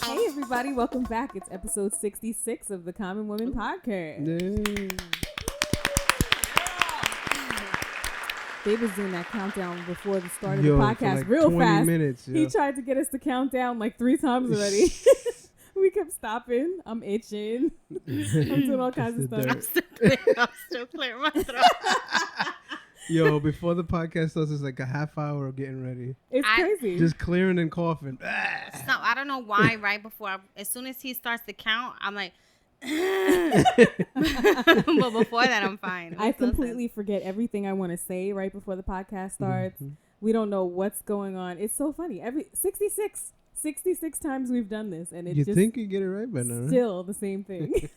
Everybody, welcome back. It's episode 66 of the Common Women Podcast. Yay. Dave was doing that countdown before the start of the podcast like real 20 fast. Minutes, He tried to get us to count down like 3 times already. We kept stopping. I'm itching. I'm doing all kinds of stuff. I'm still clearing my throat. Yo, before the podcast starts, it's like a half hour of getting ready. It's crazy. Just clearing and coughing. So I don't know why. Right before, as soon as he starts to count, I'm like, but before that, I'm fine. I completely forget everything I want to say right before the podcast starts. Mm-hmm. We don't know what's going on. It's so funny. 66 times we've done this, and it's you just think you get it right by now? still the same thing.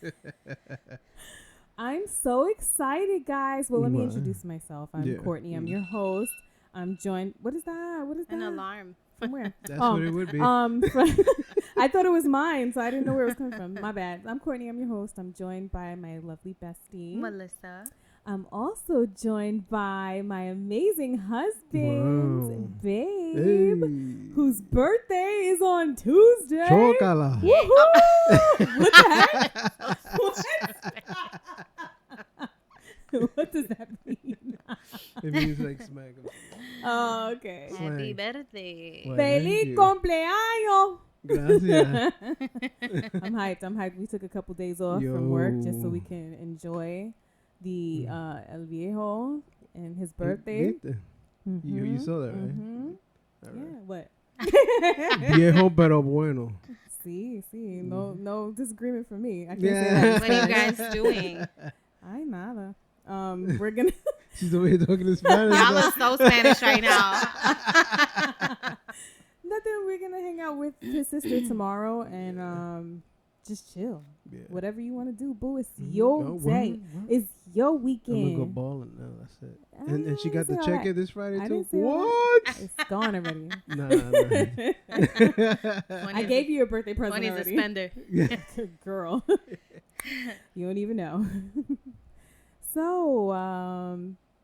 I'm so excited, guys. Well, let me introduce myself. I'm Cortnie. I'm your host. I'm joined. What is that? An alarm. From where? That's what it would be. I thought it was mine, so I didn't know where it was coming from. My bad. I'm Cortnie. I'm your host. I'm joined by my lovely bestie, Melissa. I'm also joined by my amazing husband, Babe, whose birthday is on Tuesday. Chocala. Woohoo! What the heck? What does that mean? It means like smack him. Oh, okay. Happy birthday. Well, Feliz cumpleaños. Gracias. I'm hyped. We took a couple days off from work just so we can enjoy the El Viejo and his birthday. You saw that, right? Mm-hmm. Right. Yeah, what? Viejo pero bueno. See, no disagreement from me. I can't Yeah. say that. What are you guys doing? Ay, nada. We're gonna. She's the way you're talking in Spanish. Y'all are so Spanish right now. Nothing. We're gonna hang out with his sister tomorrow and just chill. Yeah. Whatever you want to do, boo. It's your day. It's your weekend. I'm gonna go balling now. That's it. And she got the all check that. this Friday I too. didn't say all What? It's gone already. Nah. I gave you a birthday present Money's already. a spender. Yeah. Girl. You don't even know. So,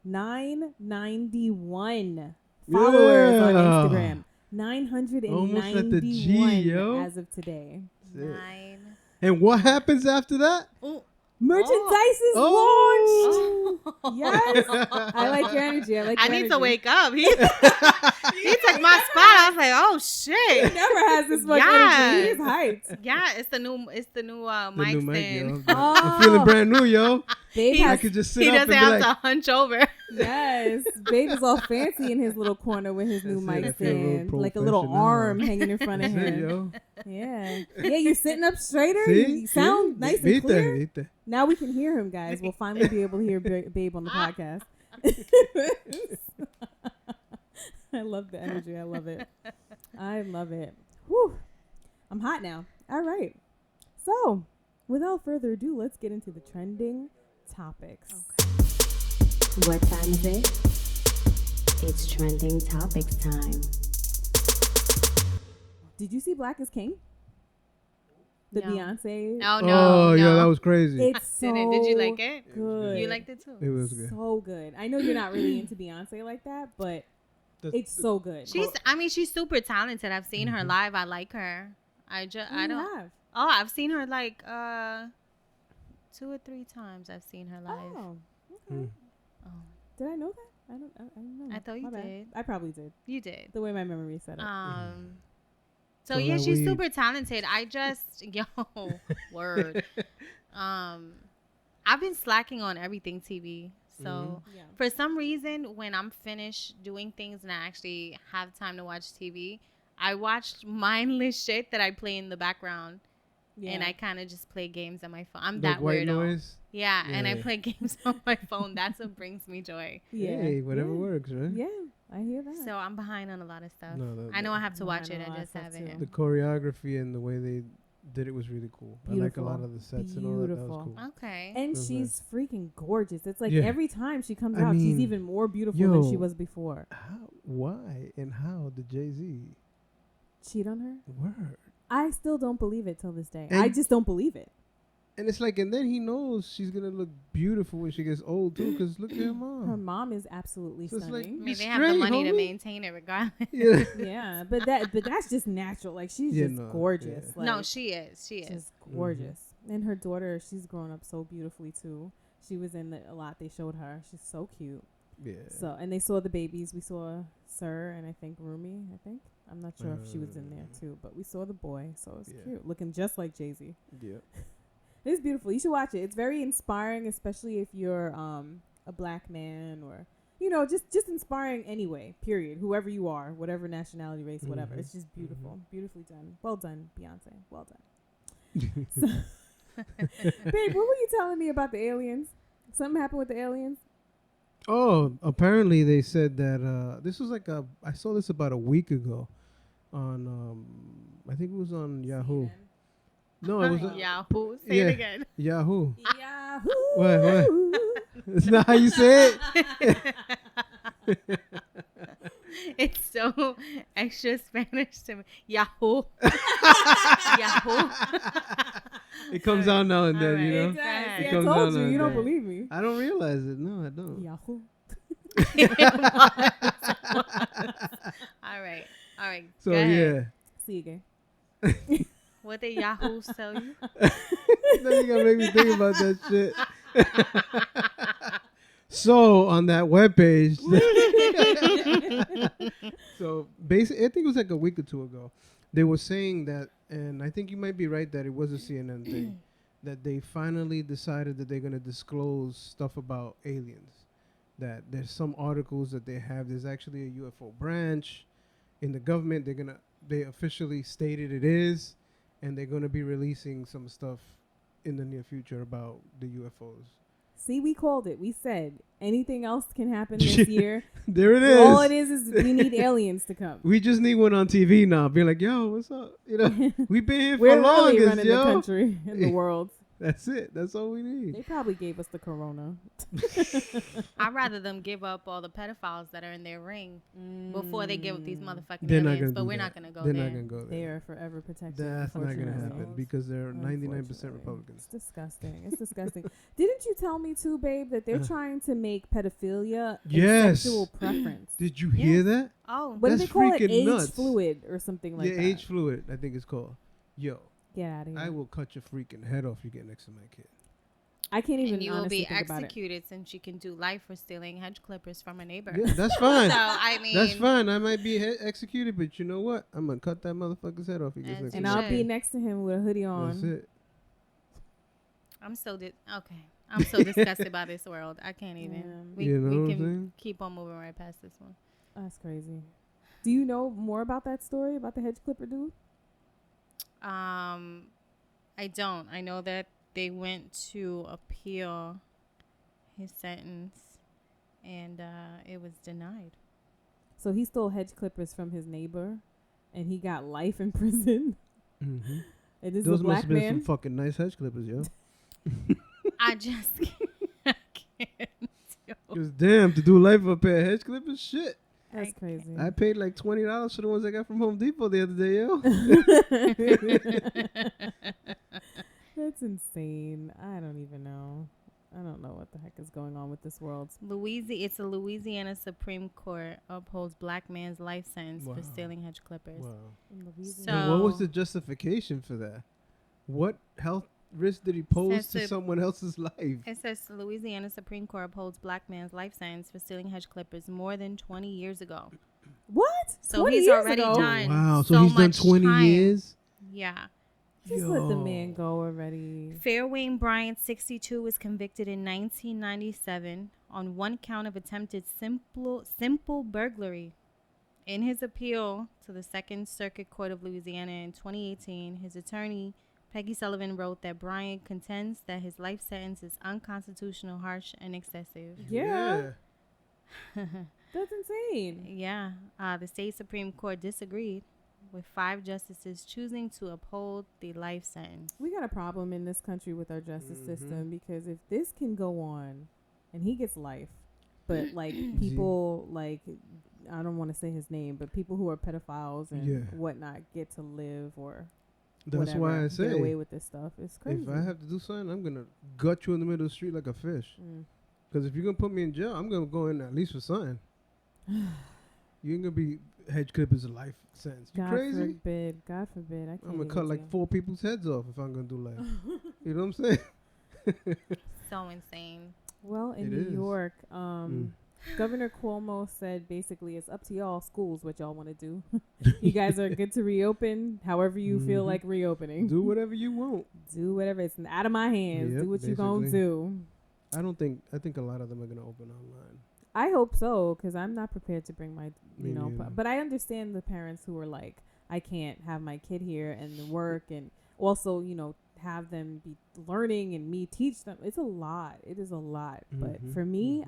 991 followers on Instagram. 991 Almost at the G, yo. as of today. 9. And what happens after that? Ooh. Merchandise is launched. Yes. I like your energy. I need to wake up. He took my spot. I was like, oh shit. He never has this much energy. He is hyped. Yeah, it's the new mic stand. I'm feeling brand new, yo. Babe I could just sit He up and doesn't be have like, to hunch over. Yes, Babe is all fancy in his little corner with his new That's it, I mic feel a little stand, like a little professional. arm hanging in front of That's it, him. yo. Yeah, you're sitting up straighter. See? You sound nice and clear. Viste. Now we can hear him, guys. We'll finally be able to hear Babe on the podcast. I love the energy. I love it. Whew. I'm hot now. All right. So, without further ado, let's get into the trending topics. Okay. What time is it? It's trending topics time. Did you see Black is King? The No. Beyonce. No. Oh, yeah, that was crazy. It's so Did you like it? good. You liked it too? It was good. So good. I know you're not really into Beyonce like that, but it's so good. She's super talented. I've seen her live. I like her. I don't. Have. Oh, I've seen her like 2 or 3 times. I've seen her live. Oh, okay. Oh. Did I know that? I don't know. I thought you My bad. did. I probably did. You did. The way my memory set up. So So yeah, that she's we- super talented. I just word. I've been slacking on everything TV. So Yeah. for some reason, when I'm finished doing things and I actually have time to watch TV, I watch mindless shit that I play in the background. Yeah. And I kind of just play games on my phone. I'm Like that white weirdo. noise. Yeah, and I Yeah. play games on my phone. That's what brings me joy. Yeah. Hey, whatever Yeah. works, right? Yeah, I hear that. So I'm behind on a lot of stuff. No, I know I have to I'm watch behind it. on a I lot just of stuff, haven't. The choreography and the way they did it was really cool. I like a lot Beautiful. of the sets and all that. That was Beautiful. cool. Okay. And It was she's freaking gorgeous. It's like Yeah. every time she comes I out, she's mean, even more beautiful than she yo. was before. Why and how did Jay-Z? cheat on her? Word. I still don't believe it till this day. And I just don't believe it. And it's like, and then he knows she's gonna look beautiful when she gets old too, because look at her mom. Her mom is absolutely So it's like, stunning. I mean, they You're have the straight, money to homie. maintain it regardless. Yeah. Yeah, but that's just natural. Like she's Yeah, just no, gorgeous. yeah. Like, No, she is. She is. just gorgeous. And her daughter, she's grown up so beautifully too. She was in a lot. They showed her. She's so cute. Yeah. So, and they saw the babies. We saw Sir and I think Rumi. I'm not sure if she was in there too, but we saw the boy. So it's cute, looking just like Jay-Z. Yeah. It's beautiful. You should watch it. It's very inspiring, especially if you're a black man or just inspiring anyway. Period. Whoever you are, whatever nationality, race, whatever. It's just beautiful, beautifully done. Well done, Beyonce. Well done. So, babe, what were you telling me about the aliens? Something happened with the aliens? Oh, apparently they said that this was like I saw this about a week ago on I think it was on Yahoo. No, it was Yahoo. Say it again. Yahoo. Yahoo. What? That's not how you say it. It's so extra Spanish to me. Yahoo. Yahoo. It comes out now and then, Alright. you know. It does. It See, I comes told out you. now You don't and then. believe me. I don't realize it. No, I don't. Yahoo. All right. All right. So Go ahead. See you again. What did Yahoo tell you? Now you gotta make me think about that shit. So on that webpage, so basically, I think it was like a week or two ago, they were saying that, and I think you might be right that it was a CNN thing, that they finally decided that they're gonna disclose stuff about aliens. That there's some articles that they have. There's actually a UFO branch in the government. They officially stated it is, and they're gonna be releasing some stuff in the near future about the UFOs. See, we called it. We said anything else can happen this year. There it is. All it is we need aliens to come. We just need one on TV now. Be like, yo, what's up? You know, we've been here for We're long, really running yo. the country and the world. That's it. That's all we need. They probably gave us the corona. I'd rather them give up all the pedophiles that are in their ring before they give up these motherfucking They're not aliens. gonna But do we're that. not going to go They're there. not gonna go They there. are forever protected. That's not gonna happen unfortunately. because they're 99% Unfortunately. Republicans. It's disgusting. It's disgusting. Didn't you tell me too, babe, that they're trying to make pedophilia Yes. a sexual preference? Did you hear that? Oh, What do That's they call it? freaking Age nuts. fluid or something like Yeah, that. age fluid, I think it's called. Yo, Get out of here. I will cut your freaking head off. You get next to my kid. I can't even and you will honestly be think about it. executed since you can do life for stealing hedge clippers from a neighbor. Yeah, that's fine. So, I mean, That's fine. I might be executed, but you know what? I'm gonna cut that motherfucker's head off. He gets As next you And to me. I'll be should. next to him with a hoodie on. That's it. I'm so I'm so disgusted by this world. I can't even. Yeah. We, You know we what I'm can saying? keep on moving right past this one. That's crazy. Do you know more about that story about the hedge clipper dude? I don't. I know that they went to appeal his sentence, and it was denied. So he stole hedge clippers from his neighbor, and he got life in prison. Mm-hmm. And this is Those a must black have been man. some fucking nice hedge clippers, yo. I just I can't. Because damn, to do life of a pair of hedge clippers, shit. That's crazy. I paid like $20 for the ones I got from Home Depot the other day, yo. That's insane. I don't even know. I don't know what the heck is going on with this world. It's a Louisiana Supreme Court upholds black man's life sentence Wow. for stealing hedge clippers. Wow. In Louisiana. So- And what was the justification for that? What health risk did he pose Says to the- someone else's life? It says the Louisiana Supreme Court upholds black man's life sentence for stealing hedge clippers more than 20 years ago. What? So 20 he's years already ago? done. Wow, so he's done much 20 time. years? Yeah. Just let the Yo. man go already. Fairwayne Bryant, 62, was convicted in 1997 on one count of attempted simple burglary. In his appeal to the Second Circuit Court of Louisiana in 2018, his attorney, Peggy Sullivan, wrote that Bryant contends that his life sentence is unconstitutional, harsh, and excessive. Yeah. That's insane. Yeah. The state Supreme Court disagreed, with 5 justices choosing to uphold the life sentence. We got a problem in this country with our justice system because if this can go on and he gets life, but like people like I don't want to say his name, but people who are pedophiles and whatnot get to live or that's whatever, why I say get away with this stuff. It's crazy. If I have to do something, I'm gonna gut you in the middle of the street like a fish. Because if you're gonna put me in jail, I'm gonna go in at least for something. You ain't gonna be hedge clippers a life sentence. You crazy? God forbid. I can't. I'm gonna cut like 4 people's heads off if I'm gonna do life. You know what I'm saying? So insane. Well, in New York, Governor Cuomo said basically it's up to y'all schools what y'all want to do. You guys are good to reopen however you feel like reopening. Do whatever you want. Do whatever. It's out of my hands. Do what you gonna do. I think a lot of them are gonna open online. I hope so, because I'm not prepared to bring my, but I understand the parents who are like, I can't have my kid here and work and also, have them be learning and me teach them. It's a lot. It is a lot. But for me,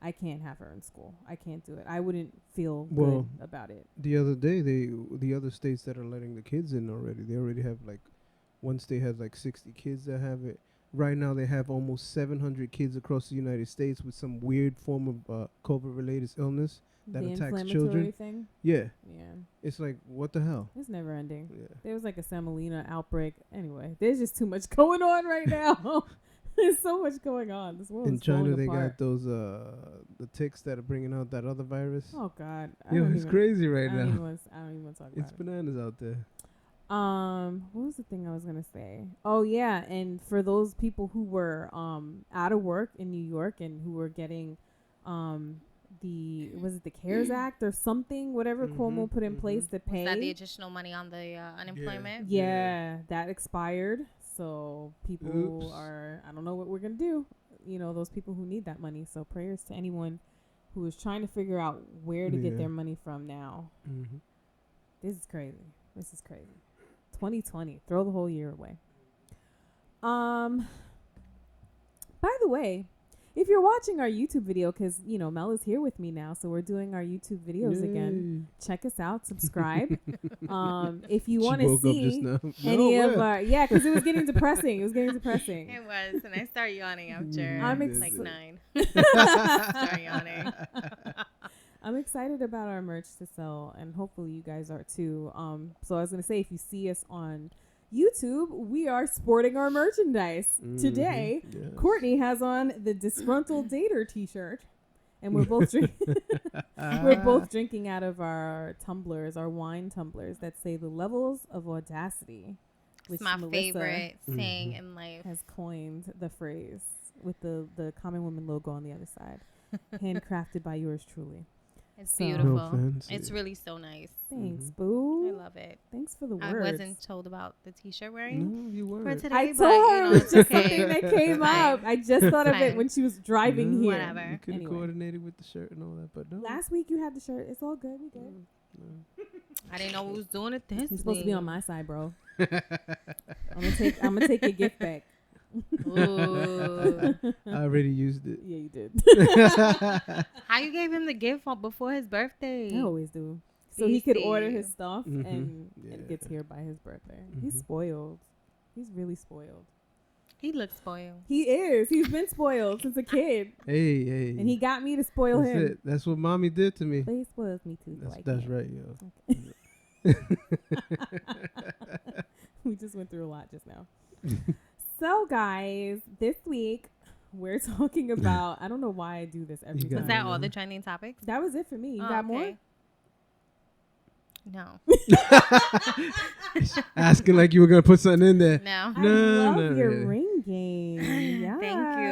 I can't have her in school. I can't do it. I wouldn't feel good about it. The other day, the other states that are letting the kids in already, they already have like, one state has like 60 kids that have it. Right now, they have almost 700 kids across the United States with some weird form of COVID-related illness that attacks children. Thing? Yeah. It's like, what the hell? It's never ending. Yeah. There was like a Semolina outbreak. Anyway, there's just too much going on right now. There's so much going on. This world in is falling China, they apart. got those the ticks that are bringing out that other virus. Oh God, It's crazy right now. I don't even want to talk about it. It's bananas out there. What was the thing I was gonna say? Oh yeah, and for those people who were out of work in New York and who were getting the CARES Act or something, whatever Cuomo put in place to pay. Was that the additional money on the unemployment? Yeah, that expired. So people are, I don't know what we're going to do. Those people who need that money. So prayers to anyone who is trying to figure out where to get their money from now. This is crazy. 2020. Throw the whole year away. By the way, if you're watching our YouTube video, because, Mel is here with me now, so we're doing our YouTube videos again. Check us out. Subscribe. If you want to see any of our... Yeah, because it was getting depressing. It was, and I started yawning after like 9. Start yawning. I'm excited about our merch to sell, and hopefully you guys are too. So I was going to say, if you see us on YouTube, we are sporting our merchandise. Today, Cortnie has on the Disgruntled Dater t-shirt, and we're both drinking out of our tumblers, our wine tumblers that say the levels of audacity, which it's my Melissa favorite saying in life. Has coined the phrase with the Common Woman logo on the other side, handcrafted by yours truly. It's beautiful. It's really so nice. Thanks, boo. I love it. Thanks for the words. I wasn't told about the t-shirt wearing. No, you weren't. For today, I told her it was just something that came up. I just thought of it fine. when she was driving here. Whatever. You could have coordinated with the shirt and all that, but no. Last week you had the shirt. It's all good. We good. No. I didn't know who was doing it this You're supposed to be on my side, bro. I'm gonna take your gift back. Ooh. I already used it. Yeah, you did. How you gave him the gift before his birthday? I always do. So he could order his stuff and it gets here by his birthday. He's spoiled. He's really spoiled. He looks spoiled. He is. He's been spoiled since a kid. Hey. And he got me to spoil That's him. it. That's what mommy did to me. But he spoils me too. That's right, yo. Okay. We just went through a lot just now. So, guys, this week we're talking about... I don't know why I do this every time. Was that all the trending topics? That was it for me. You got more? No. Asking like you were going to put something in there. No. I love your ring game. Yes. Thank you.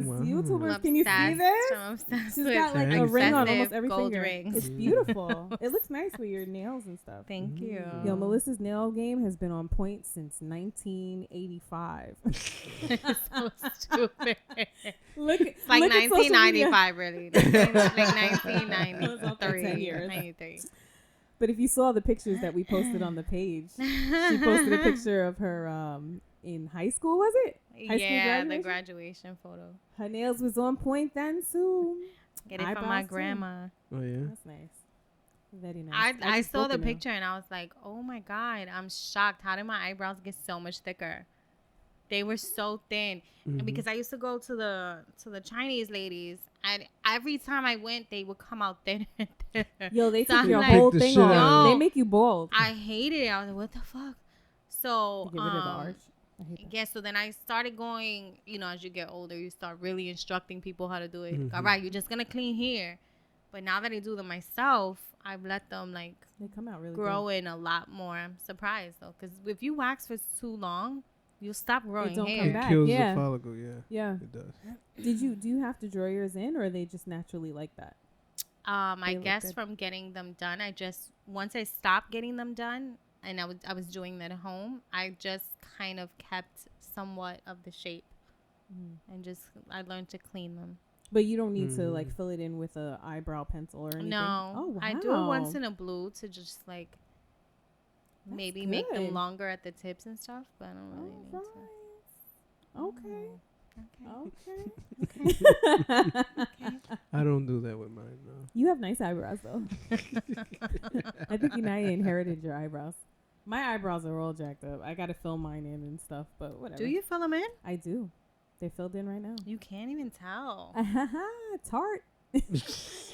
Wow. YouTubers, can you see this? I'm obsessed She's with got like a ring on almost every gold finger. rings. It's beautiful. It looks nice with your nails and stuff. Thank you. Yo, Melissa's nail game has been on point since 1985. So stupid. It's like 1995, really. Like 1993. It was up for 10 years. 93. But if you saw the pictures that we posted on the page, she posted a picture of her in high school, was it? High school the graduation photo. Her nails was on point then, too. Get it from my grandma. Oh, yeah? That's nice. Very nice. I saw the picture and I was like, oh my God, I'm shocked. How did my eyebrows get so much thicker? They were so thin. And because I used to go to the Chinese ladies And every time I went, they would come out thinner and thinner. Yo, they So took I'm your like, whole Take the thing shit off. out. They make you bald. I hated it. I was like, what the fuck? So, Get rid of the arch. I hate that. yeah, so then I started going, as you get older, you start really instructing people how to do it. Mhm. All right, you're just going to clean here. But now that I do them myself, I've let them, They come out really grow good. in a lot more. I'm surprised, though, because if you wax for too long, you'll stop growing don't hair. come It back. kills Yeah. the follicle. Yeah, Yeah. it does. Do you have to draw yours in, or are they just naturally like that? I They look guess good. from getting them done, once I stopped getting them done, and I was doing that at home, I just kind of kept somewhat of the shape, and I learned to clean them. But you don't need to fill it in with a eyebrow pencil or anything. No, Oh, wow. I do it once in a blue to just maybe make them good. longer at the tips and stuff, but I don't really need Okay. I don't do that with mine. No. You have nice eyebrows, though. I think United inherited your eyebrows. My eyebrows are all jacked up. I got to fill mine in and stuff, but whatever. Do you fill them in? I do. They're filled in right now. You can't even tell. Tarte.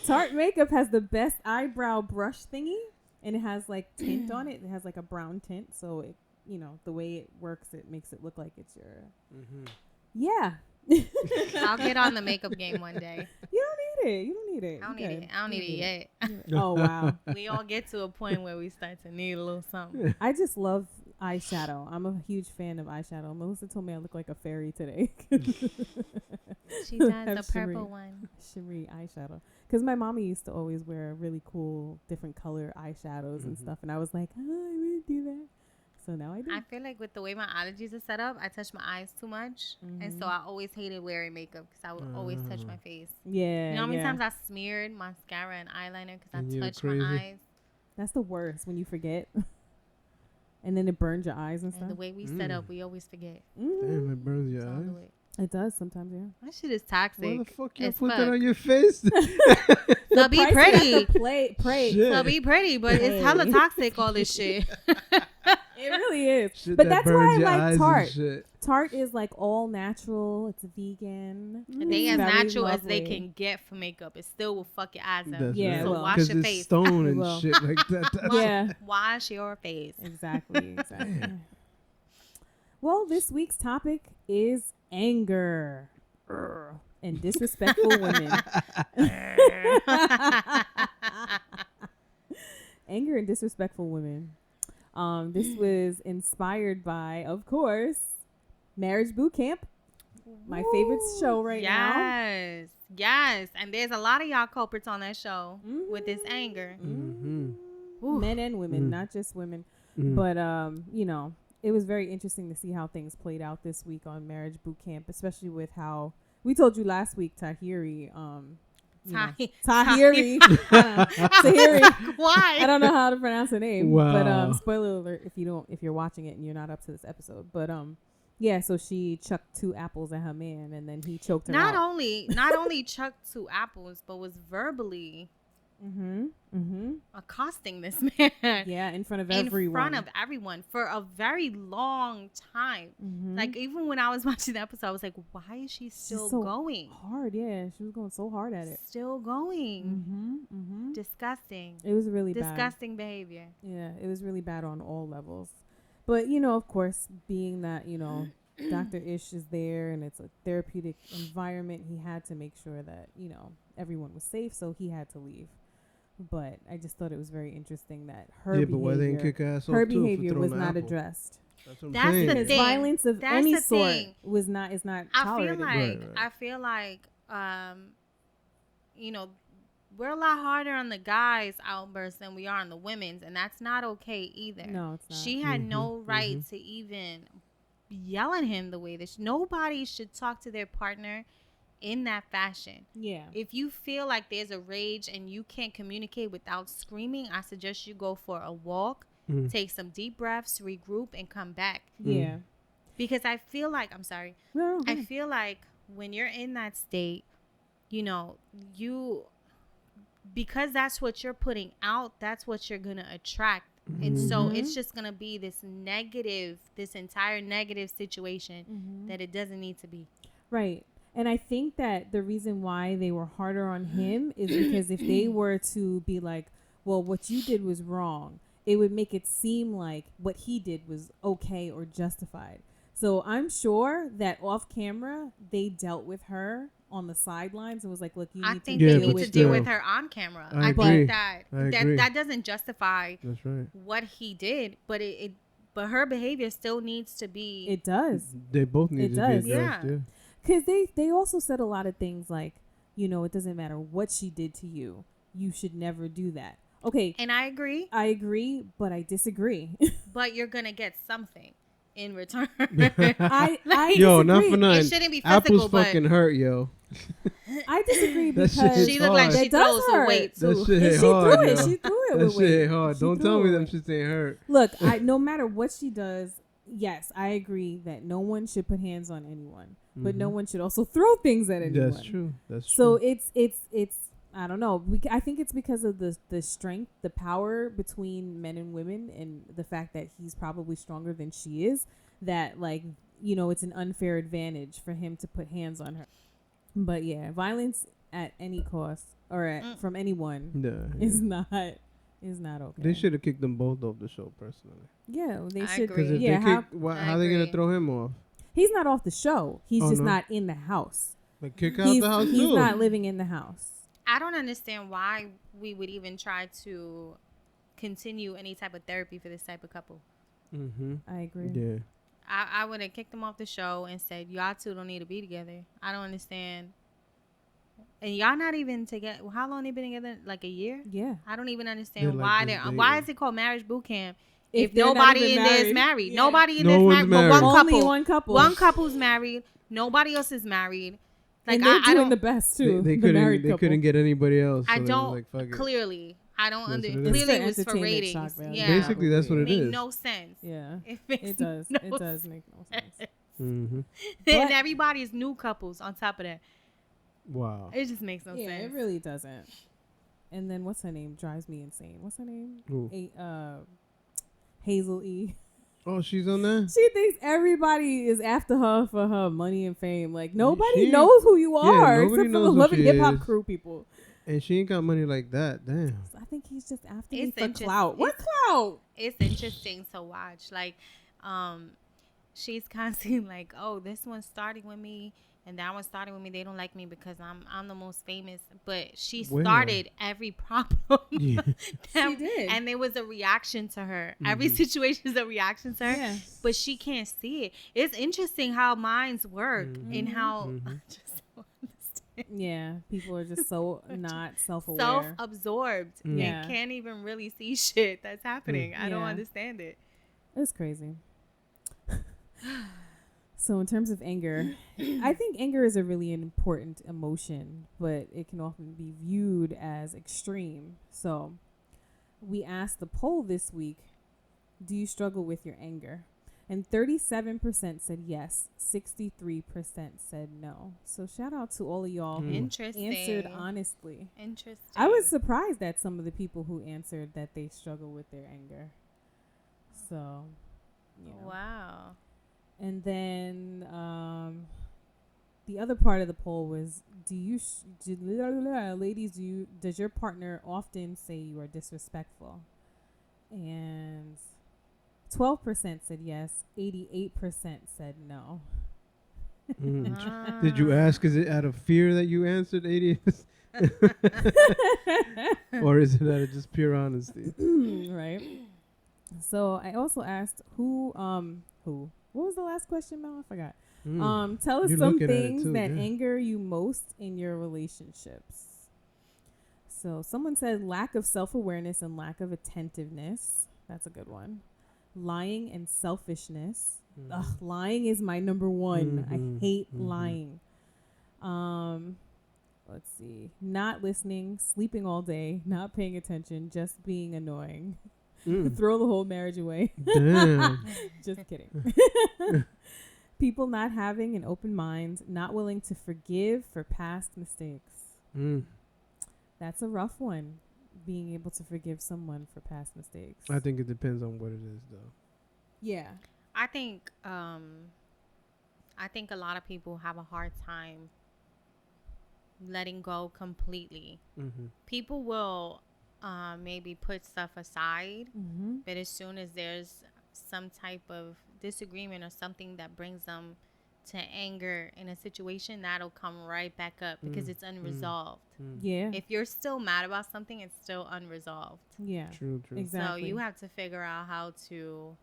Tarte makeup has the best eyebrow brush thingy, and it has tint on it. It has a brown tint, so it, the way it works, it makes it look like it's your. Mm-hmm. Yeah. I'll get on the makeup game one day. You don't need it. You don't need it. I don't need it. I don't need it yet. Oh wow. We all get to a point where we start to need a little something. I just love eyeshadow. I'm a huge fan of eyeshadow. Melissa told me I look like a fairy today. She does Have the purple one. Shimmery eyeshadow. Because my mommy used to always wear really cool, different color eyeshadows and stuff. And I was like, I wouldn't do that. So now I do. I feel like with the way my allergies are set up, I touch my eyes too much. And so I always hated wearing makeup because I would always touch my face. Yeah. You know how many times I smeared mascara and eyeliner because I And you're touched crazy. my eyes? That's the worst when you forget. And then it burns your eyes and And stuff. the way we set up, we always forget. Damn, it burns your So I'll do eyes. it. It does sometimes, yeah. That shit is toxic. Why the fuck you As put that fuck. on your face? So be Price pretty. has to pray. Shit. So be pretty, but it's hella toxic, all this shit. It really is. Shit But that that's why I burns your like eyes and Tarte. shit. Tarte is all natural. It's vegan. They as Very natural as they lovely. can get for makeup. It still will fuck your eyes up. That's Yeah, right. well. So wash 'Cause your it's face. stone It and will. shit like that. That's Yeah, Wash your face. exactly. Well, this week's topic is anger and disrespectful women. Anger and disrespectful women. This was inspired by, of course, Marriage Boot Camp, my favorite show right now. Yes. And there's a lot of y'all culprits on that show with this anger. Mm-hmm. Men and women, not just women. But it was very interesting to see how things played out this week on Marriage Boot Camp, especially with how we told you last week, Tahiri. Tahiri. Tahiri. Why? I don't know how to pronounce her name. Wow. But spoiler alert if you're watching it and you're not up to this episode. But yeah, so she chucked 2 apples at her man and then he choked her Not out. only chucked 2 apples, but was verbally accosting this man. Yeah, in front of everyone. In front of everyone for a very long time. Like, even when I was watching the episode, I was like, why is she still so going? hard, yeah. She was going so hard at it. Still going. Disgusting. It was really bad. Disgusting behavior. Yeah, it was really bad on all levels. But, of course, being that, Dr. Ish is there and it's a therapeutic environment, he had to make sure that, everyone was safe, so he had to leave. But I just thought it was very interesting that her But why they didn't kick ass off her too for behavior was throwing the not apple? addressed. That's what I'm That's saying. the Because thing. violence of That's any the sort thing. is not I tolerated. feel like we're a lot harder on the guys' outbursts than we are on the women's, and that's not okay either. No, it's not. She had no right to even yell at him the way that nobody should talk to their partner in that fashion. Yeah. If you feel like there's a rage and you can't communicate without screaming, I suggest you go for a walk, take some deep breaths, regroup, and come back. Yeah. Because I feel like, No, I feel like when you're in that state, because that's what you're putting out, that's what you're going to attract. And so it's just going to be this entire negative situation that it doesn't need to be. right. And I think that the reason why they were harder on him is because if they were to be like, well, what you did was wrong, it would make it seem like what he did was okay or justified. So I'm sure that off camera, they dealt with her on the sidelines and was like, look, you need to they deal need with to deal with her on camera. I think agree. that doesn't justify That's right. what he did, but but her behavior still needs to be. It does. They both need to be addressed. Yeah. Because they also said a lot of things like, you know, it doesn't matter what she did to you. You should never do that. Okay. And I agree. I agree, but I disagree. But you're going to get something in return. I yo, disagree. not for nothing. It shouldn't be physical, Apple's but fucking hurt, yo. I disagree That shit because is she looked like hard. she throws some weight That too. shit hit she hard, threw it. yo. She threw it That with shit weight. hit hard. She Don't threw tell it me with them weight. shits ain't hurt. Look, no matter what she does, yes, I agree that no one should put hands on anyone, but no one should also throw things at anyone. That's true. That's so true. it's I don't know. I think it's because of the strength, the power between men and women, and the fact that he's probably stronger than she is. That, like, you know, it's an unfair advantage for him to put hands on her. But yeah, violence at any cost or from anyone is not okay. They should have kicked them both off the show, personally. Yeah, they should. agree. Because Yeah, how are they gonna throw him off? he's not off the show. He's just no? not in the house. Like kick out the house He's too. not living in the house. I don't understand why we would even try to continue any type of therapy for this type of couple. I agree. Yeah. I would have kicked them off the show and said, y'all two don't need to be together. I don't understand. And y'all not even together. How long they been together? Like a year? Yeah. I don't even understand They're like why just dating. why is it called marriage boot camp if they're not nobody even in there is married. married? Yeah. Nobody in No there is one's married. But one married. couple. Only one couple. One couple's married. Nobody else is married. Like, and they're I doing don't. the best too. They the married couldn't. They couldn't get anybody else. So I they was don't. like, fuck it. Clearly, I don't That's understand. what it is. Clearly, it It's was for for entertainment, ratings. shock value. Yeah. Basically, that's what it Make is. no sense. Yeah. It does. no It does make no sense. Mm-hmm. And everybody's new couples on top of that. Wow. It just makes no Yeah, sense. it really doesn't. And then what's her name? Drives me insane. What's her name? Who? Hazel E. Oh, she's on there? She thinks everybody is after her for her money and fame. Like, nobody She- knows who you Yeah, are nobody except for knows the who Love and she Hip Hop is. crew people. And she ain't got money like that. Damn. So I think he's just after me It's for interest- clout. What clout? It's interesting to watch. Like, she's constantly like, "Oh, this one's starting with me, and that one's starting with me. They don't like me because I'm the most famous." But she Well. started every problem. Yeah. She did. And there was a reaction to her. Every situation is a reaction to her. Yeah. But she can't see it. It's interesting how minds work and how I just don't understand. Yeah, people are just so not self-aware. Self-absorbed Yeah. and can't even really see shit that's happening. I don't Yeah. understand it. It's crazy. So in terms of anger, I think anger is a really important emotion, but it can often be viewed as extreme. So we asked the poll this week, do you struggle with your anger? And 37% said yes, 63% said no. So shout out to all of y'all who Interesting. answered honestly. Interesting. I was surprised at some of the people who answered that they struggle with their anger. So, you know. Wow. And then the other part of the poll was, does your partner often say you are disrespectful? And 12% said yes, 88% said no. Did you ask, is it out of fear that you answered 80? Or is it out of just pure honesty? Right. So I also asked what was the last question, Mel? I forgot. Tell us You're some looking at it things too, that yeah. anger you most in your relationships. So someone said lack of self-awareness and lack of attentiveness. That's a good one. Lying and selfishness. Ugh, lying is my number one. I hate lying. Let's see. Not listening, sleeping all day, not paying attention, just being annoying. Throw the whole marriage away. Damn. Just kidding. People not having an open mind, not willing to forgive for past mistakes. That's a rough one, being able to forgive someone for past mistakes. I think it depends on what it is, though. Yeah. I think a lot of people have a hard time letting go completely. Mm-hmm. People will maybe put stuff aside, Mm-hmm. but as soon as there's some type of disagreement or something that brings them to anger in a situation, that'll come right back up because it's unresolved. Yeah. If you're still mad about something, it's still unresolved. Yeah. True. Exactly. So you have to figure out how to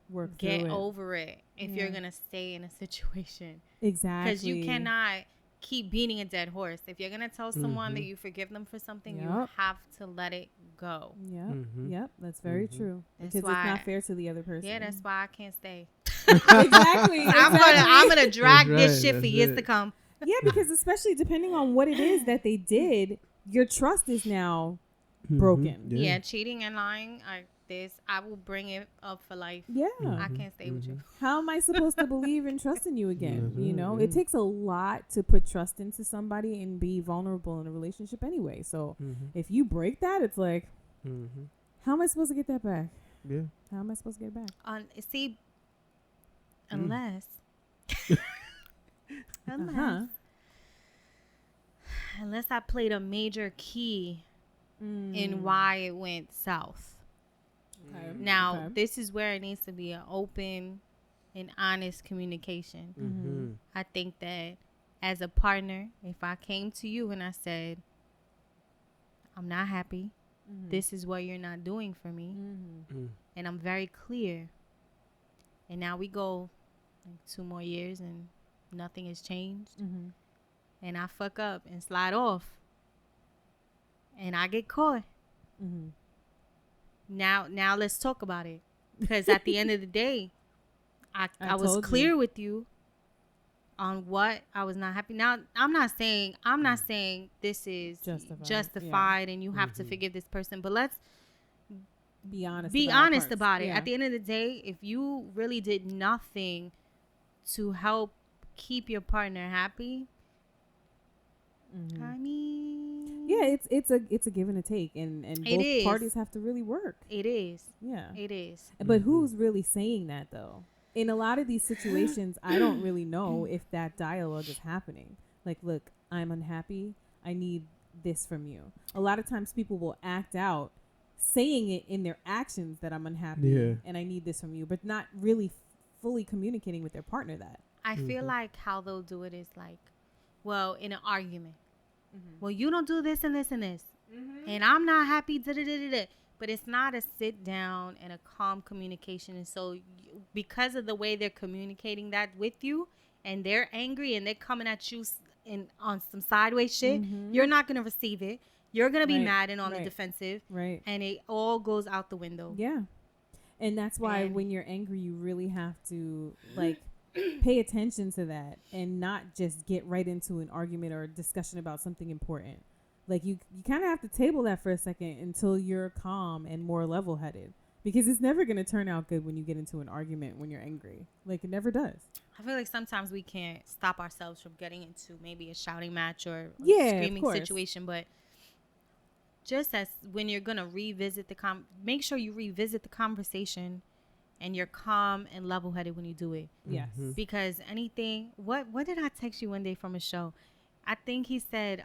work get through it. over it if you're going to stay in a situation. Exactly. Because you cannot keep beating a dead horse. If you're going to tell someone that you forgive them for something, you have to let it go. Yep. Mm-hmm. Yep. That's very true. That's because why- it's not fair to the other person. Yeah, that's why I can't stay. exactly. I'm gonna drag That's this right, shit for that's years it. to come. Yeah, because especially depending on what it is that they did, your trust is now broken. Yeah, cheating and lying. I will bring it up for life. Yeah. I can't stay with you. How am I supposed to believe and trust in you again? That's You right, know, yeah. it takes a lot to put trust into somebody and be vulnerable in a relationship anyway. So if you break that, it's like, how am I supposed to get that back? Yeah. How am I supposed to get it back? See, unless I played a major key in why it went south. Okay. Now, Okay. this is where it needs to be an open and honest communication. Mm-hmm. I think that as a partner, if I came to you and I said, I'm not happy, this is what you're not doing for me, and I'm very clear, and now we go like 2 more years and nothing has changed, and I fuck up and slide off, and I get caught. Now let's talk about it, because at the end of the day, I was clear with you on what I was not happy. Now I'm not saying this is justified and you have to forgive this person, but let's be honest. About it. Yeah. At the end of the day, if you really did nothing to help keep your partner happy, I mean, yeah, it's a give and a take, and both parties have to really work. It is. Yeah, it is. But who's really saying that though? In a lot of these situations, I don't really know if that dialogue is happening. Like, look, I'm unhappy. I need this from you. A lot of times people will act out saying it in their actions that I'm unhappy and I need this from you, but not really fully communicating with their partner that. I feel like how they'll do it is like, well, in an argument. Well, you don't do this and this and this. And I'm not happy. But it's not a sit down and a calm communication. And so because of the way they're communicating that with you, and they're angry and they're coming at you on some sideways shit, you're not going to receive it. You're going to be mad and on the defensive. Right. And it all goes out the window. Yeah. And that's why when you're angry, you really have to like pay attention to that and not just get right into an argument or a discussion about something important. Like you kind of have to table that for a second until you're calm and more level-headed, because it's never going to turn out good when you get into an argument when you're angry. Like, it never does. I feel like sometimes we can't stop ourselves from getting into maybe a shouting match or screaming situation, but just as when you're going to revisit make sure you revisit the conversation and you're calm and level-headed when you do it. Yes. Because anything, what did I text you one day from a show? I think he said,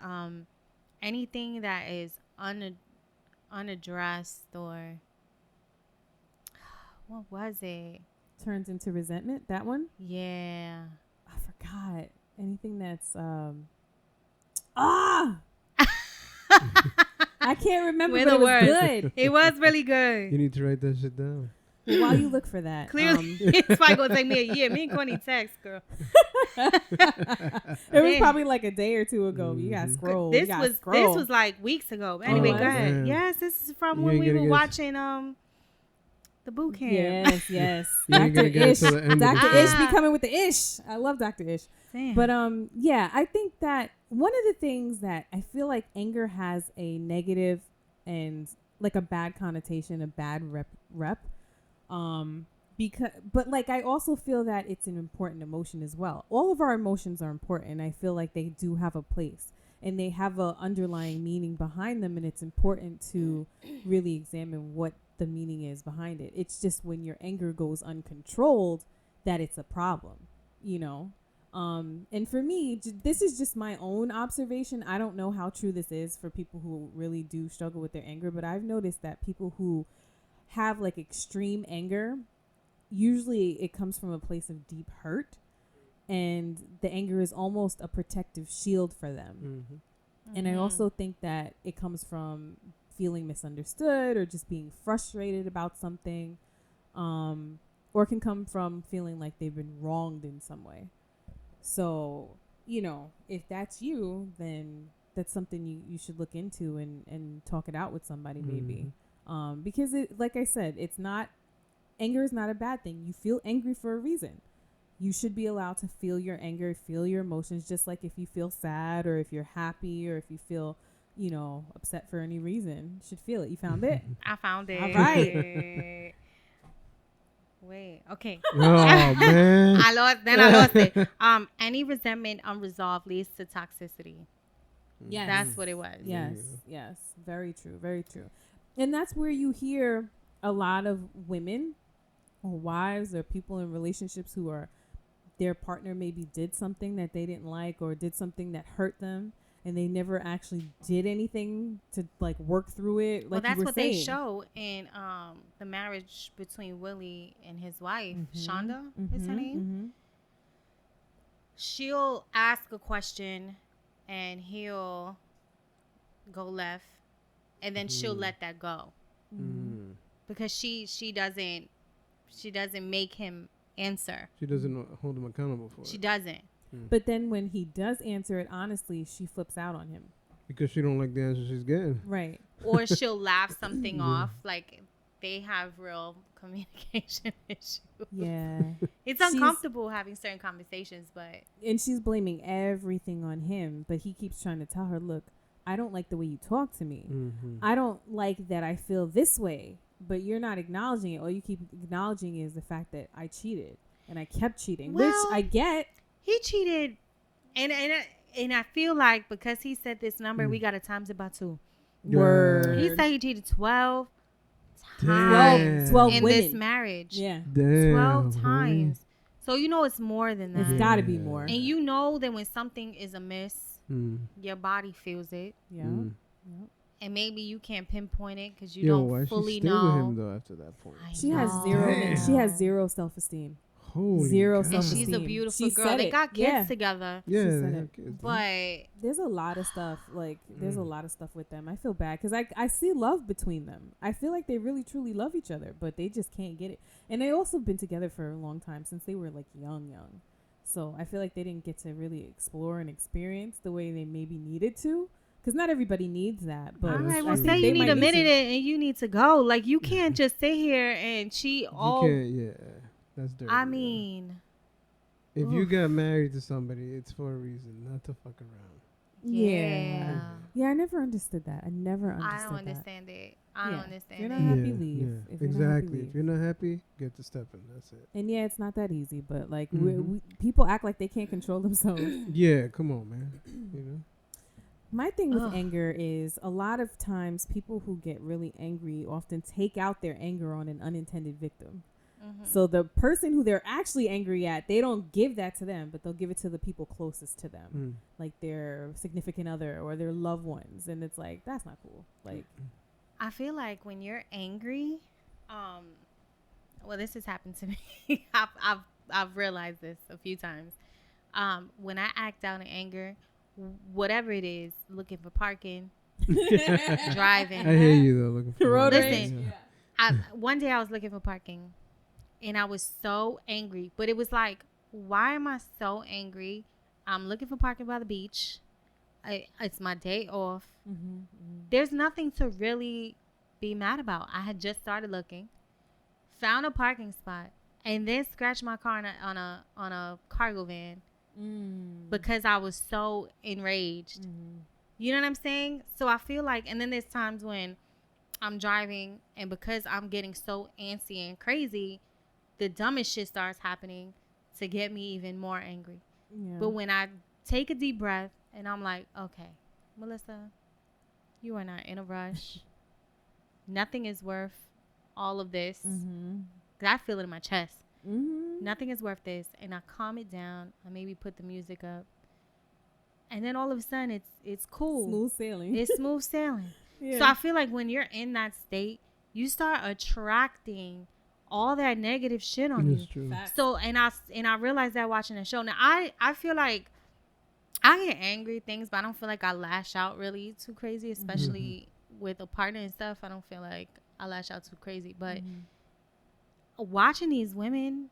anything that is unaddressed, or what was it? Turns into resentment. That one? Yeah. I forgot. Anything that's I can't remember, but it was good. It was really good. You need to write that shit down. While you look for that. Clearly, it's probably going to take me a year. Me and Cortnie text, girl. It was probably like a day or two ago. You got to scroll. This was like weeks ago. Anyway, go ahead. Damn. Yes, this is from when we were watching the boot camp. Yes. Dr. Ish. Dr. Ish be coming with the ish. I love Dr. Ish. Damn. But yeah, I think that one of the things that I feel like anger has a negative and like a bad connotation, a bad rep. But like I also feel that it's an important emotion as well. All of our emotions are important, and I feel like they do have a place and they have a underlying meaning behind them, and it's important to really examine what the meaning is behind it. It's just when your anger goes uncontrolled that it's a problem, you know. And for me, this is just my own observation. I don't know how true this is for people who really do struggle with their anger, but I've noticed that people who have like extreme anger, usually it comes from a place of deep hurt, and the anger is almost a protective shield for them. And I also think that it comes from feeling misunderstood or just being frustrated about something, or can come from feeling like they've been wronged in some way. So, you know, if that's you, then that's something you should look into and talk it out with somebody maybe. Because it, like I said, anger is not a bad thing. You feel angry for a reason. You should be allowed to feel your anger, feel your emotions, just like if you feel sad or if you're happy or if you feel, you know, upset for any reason. You should feel it. You found it? I found it. All right. Wait, okay. Oh, man. I lost it. Any resentment unresolved leads to toxicity. Yes. That's what it was. Yes. Very true. Very true. And that's where you hear a lot of women or wives or people in relationships who are, their partner maybe did something that they didn't like or did something that hurt them, and they never actually did anything to like work through it. Like Well, that's you were what saying. they show in the marriage between Willie and his wife, Shonda is her name. She'll ask a question and he'll go left, and then she'll let that go because she doesn't make him answer. She doesn't hold him accountable for it. She doesn't. But then when he does answer it honestly, she flips out on him. Because she don't like the answer she's getting. Right. Or she'll laugh something off, like they have real communication issues. Yeah. It's uncomfortable having certain conversations, but... And she's blaming everything on him, but he keeps trying to tell her, look, I don't like the way you talk to me. I don't like that I feel this way, but you're not acknowledging it. All you keep acknowledging is the fact that I cheated, and I kept cheating, Well, which I get. He cheated, and I feel like because he said this number, we got to times it by 2. Word. He said he cheated 12 Damn. 12 in women. this marriage. Yeah. Damn. 12 times. So you know it's more than that. It's got to be more. And you know that when something is amiss, your body feels it. Yeah. And maybe you can't pinpoint it because you Yo, don't why fully she stay know. with him though after that point? She has zero. Damn. She has zero self-esteem. Holy Zero God. And self-esteem. she's a beautiful She girl. said They it. got kids Yeah. together. Yeah, She they said have it. kids. But There's a lot of stuff. Like there's a lot of stuff with them. I feel bad because I see love between them. I feel like they really truly love each other, but they just can't get it. And they also been together for a long time since they were like young. So I feel like they didn't get to really explore and experience the way they maybe needed to. Because not everybody needs that. But all right, I well, think say they you need might a minute to. and you need to go. Like, you can't just sit here and cheat all. You can't, yeah. That's dirty. I yeah. mean, If you got married to somebody, it's for a reason, not to fuck around. Yeah. Yeah, I never understood that. I never understood I don't that. understand it. I don't understand If you're it. not happy, leave. If you're not happy, exactly. leave. If you're not happy, get to stepping. That's it. And yeah, it's not that easy, but like people act like they can't control themselves. Yeah, come on, man. You know. My thing with anger is a lot of times people who get really angry often take out their anger on an unintended victim. So the person who they're actually angry at, they don't give that to them, but they'll give it to the people closest to them, like their significant other or their loved ones. And it's like, that's not cool. Like, I feel like when you're angry, well, this has happened to me. I've realized this a few times. When I act out in anger, whatever it is, looking for parking, driving. I hear you though. Looking for Road Listen, one day I was looking for parking, and I was so angry. But it was like, why am I so angry? I'm looking for parking by the beach. It's my day off. There's nothing to really be mad about. I had just started looking, found a parking spot, and then scratched my car on a cargo van because I was so enraged. You know what I'm saying? So I feel like, and then there's times when I'm driving, and because I'm getting so antsy and crazy, the dumbest shit starts happening to get me even more angry. But when I take a deep breath and I'm like, okay, Melissa, you are not in a rush. Nothing is worth all of this. 'Cause I feel it in my chest. Nothing is worth this. And I calm it down. I maybe put the music up. And then all of a sudden, it's cool. Smooth sailing. It's smooth sailing. Yeah. So I feel like when you're in that state, you start attracting all that negative shit on That's you. true. Facts. So and I realized that watching the show. Now I feel like I get angry at things, but I don't feel like I lash out really too crazy, especially with a partner and stuff. I don't feel like I lash out too crazy. But watching these women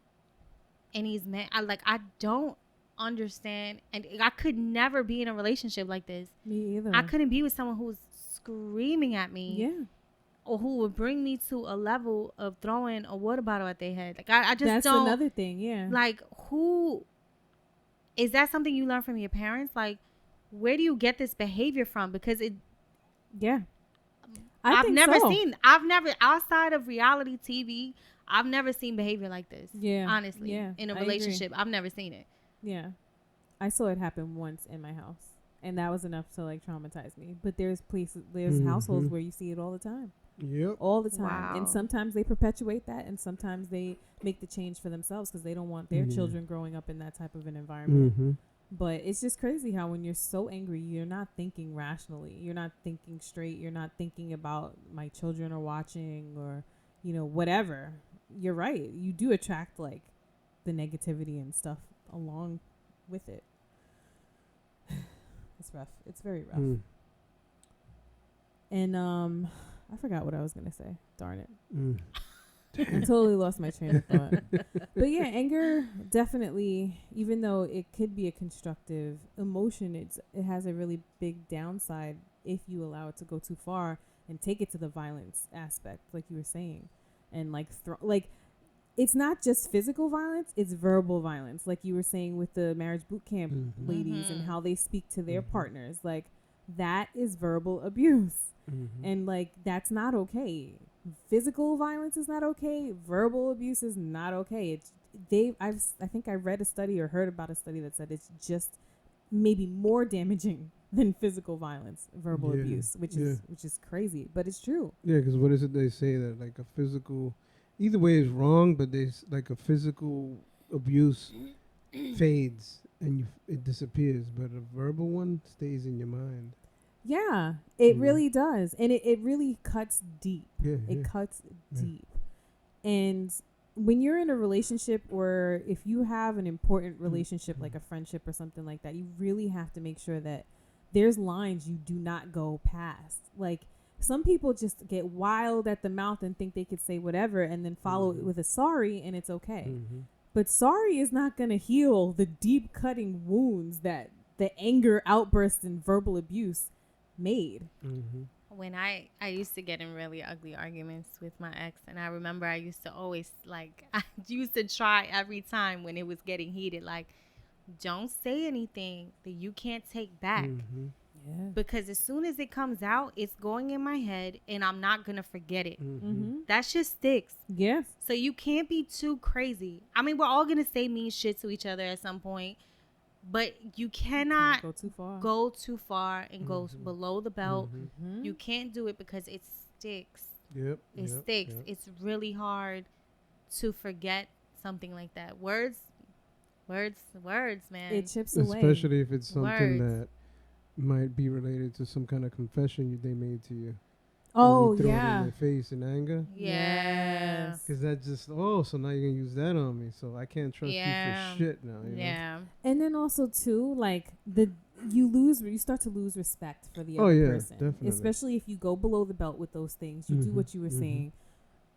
and these men, I don't understand, and I could never be in a relationship like this. Me either. I couldn't be with someone who's screaming at me. Yeah. Or who would bring me to a level of throwing a water bottle at their head. Like I just That's don't. another thing. Yeah. Like, who is that? Something you learn from your parents? Like, where do you get this behavior from? Because Yeah. I've think never so. seen. Outside of reality TV, I've never seen behavior like this. Yeah. Honestly, Yeah. in a I agree. relationship, I've never seen it. Yeah. I saw it happen once in my house, and that was enough to like traumatize me. But there's households where you see it all the time. Yep. All the time. Wow. And sometimes they perpetuate that, and sometimes they make the change for themselves because they don't want their children growing up in that type of an environment. But it's just crazy how when you're so angry, you're not thinking rationally. You're not thinking straight. You're not thinking about my children are watching or, whatever. You're right. You do attract like the negativity and stuff along with it. It's rough. It's very rough. And I forgot what I was gonna say. Darn it. I totally lost my train of thought. But yeah, anger definitely, even though it could be a constructive emotion, it has a really big downside if you allow it to go too far and take it to the violence aspect, like you were saying, and like it's not just physical violence; it's verbal violence, like you were saying with the marriage boot camp ladies and how they speak to their partners. Like that is verbal abuse, and like that's not okay. Physical violence is not okay. Verbal abuse is not okay. I think I read a study or heard about a study that said it's just maybe more damaging than physical violence, verbal abuse, which is crazy, but it's true. Yeah, because what is it they say that like a physical, either way is wrong, but there's like a physical abuse fades and it disappears, but a verbal one stays in your mind. Yeah, it really does. And it really cuts deep. Yeah, it cuts deep. And when you're in a relationship, or if you have an important relationship like a friendship or something like that, you really have to make sure that there's lines you do not go past. Like some people just get wild at the mouth and think they could say whatever and then follow it with a sorry and it's okay. But sorry is not going to heal the deep cutting wounds that the anger outburst and verbal abuse made. When I used to get in really ugly arguments with my ex, and I remember I used to always I used to try every time when it was getting heated, like, don't say anything that you can't take back. Yeah. Because as soon as it comes out, it's going in my head and I'm not gonna forget it. That shit sticks. Yes. So you can't be too crazy. I mean, we're all gonna say mean shit to each other at some point, but you cannot go too far and go below the belt. You can't do it because it sticks. It sticks. It's really hard to forget something like that. Words, man. It chips away. Especially if it's something that might be related to some kind of confession they made to you. Oh, you throw it yeah. in their face in anger. Yes. Because that's just, so now you're going to use that on me. So I can't trust you for shit now. You know? And then also, too, like, you start to lose respect for the other person. Definitely. Especially if you go below the belt with those things. You do what you were saying.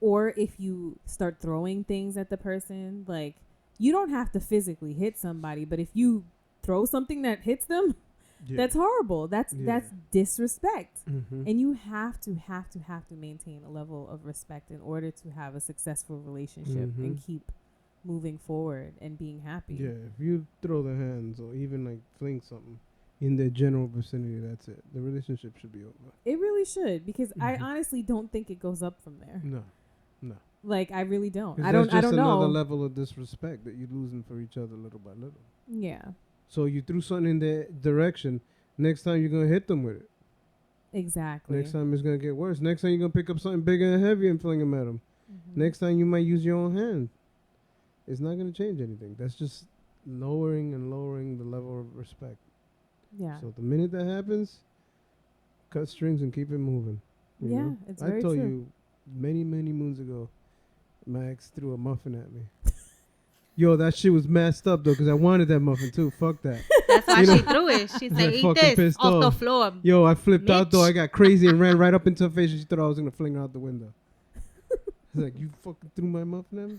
Or if you start throwing things at the person. Like, you don't have to physically hit somebody, but if you throw something that hits them, that's horrible. That's disrespect. And you have to maintain a level of respect in order to have a successful relationship and keep moving forward and being happy. Yeah, if you throw their hands or even like fling something in their general vicinity, that's it. The relationship should be over. It really should, because I honestly don't think it goes up from there. No. Like, I really don't. I don't know. Another level of disrespect that you're losing for each other little by little. Yeah. So you threw something in their direction. Next time you're going to hit them with it. Exactly. Next time it's going to get worse. Next time you're going to pick up something bigger and heavier and fling them at them. Next time you might use your own hand. it's not going to change anything. That's just lowering and lowering the level of respect. Yeah. So the minute that happens, cut strings and keep it moving. You Yeah, know? it's I very told true. you many moons ago, my ex threw a muffin at me. Yo, that shit was messed up though, because I wanted that muffin too. Fuck that. That's why You know, she threw it. She said, like eat fucking this pissed off the off. floor. Yo, I flipped out though. Bitch. I got crazy and ran right up into her face, and she thought I was gonna fling her out the window. I was like, you fucking threw my muffin at me?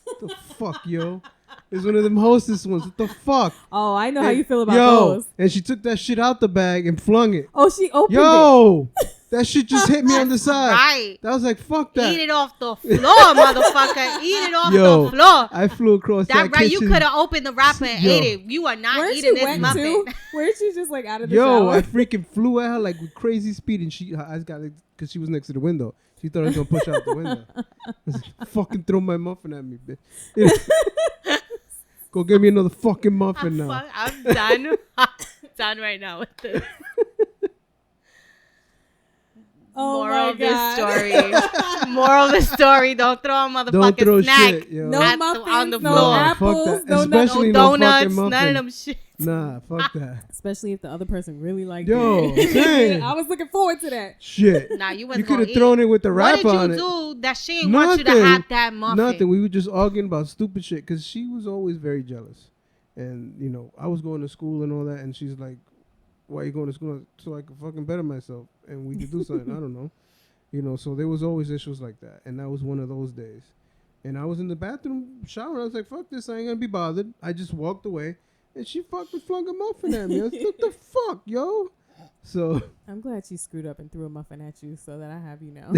What the fuck, yo? It's one of them hostess ones. What the fuck? Oh, I know how And- you feel about yo, those. and she took that shit out the bag and flung it. Oh, she opened it. Yo, that shit just hit me on the side. Right. That was like, fuck that. Eat it off the floor, motherfucker. Eat it off Yo, the floor. I flew across that That right, you kitchen. could have opened the wrapper and Yo. ate it. You are not Weren't eating you this wet muffin. too? Weren't you just like out of the Yo, shower? I freaking flew at her like with crazy speed, and her eyes got like, because she was next to the window. She thought I was gonna push out the window. I was like, fucking throw my muffin at me, bitch. Go get me another fucking muffin now. I'm done. I'm done right now with this. Oh Moral my of this God. story. Moral of the story. Don't throw a motherfucking Don't throw snack shit, yo. No at muffins, on the no floor. apples, fuck that. no Especially No no donuts, fucking muffin. none of them shit. Nah, fuck that. Especially if the other person really liked Yo, it. dang. I was looking forward to that. Shit. Nah, you You wasn't could gonna have eat. thrown it with the What wrapper did on you it. do that she didn't want you to Nothing. have that muffin? Nothing. We were just arguing about stupid shit because she was always very jealous. And, you know, I was going to school and all that, and she's like, why are you going to school? So I could fucking better myself and we could do something. I don't know. You know, so there was always issues like that. And that was one of those days. And I was in the bathroom showering. I was like, fuck this. I ain't going to be bothered. I just walked away. And she fucking flung a muffin at me. I was like, what the fuck, yo? So I'm glad she screwed up and threw a muffin at you so that I have you now.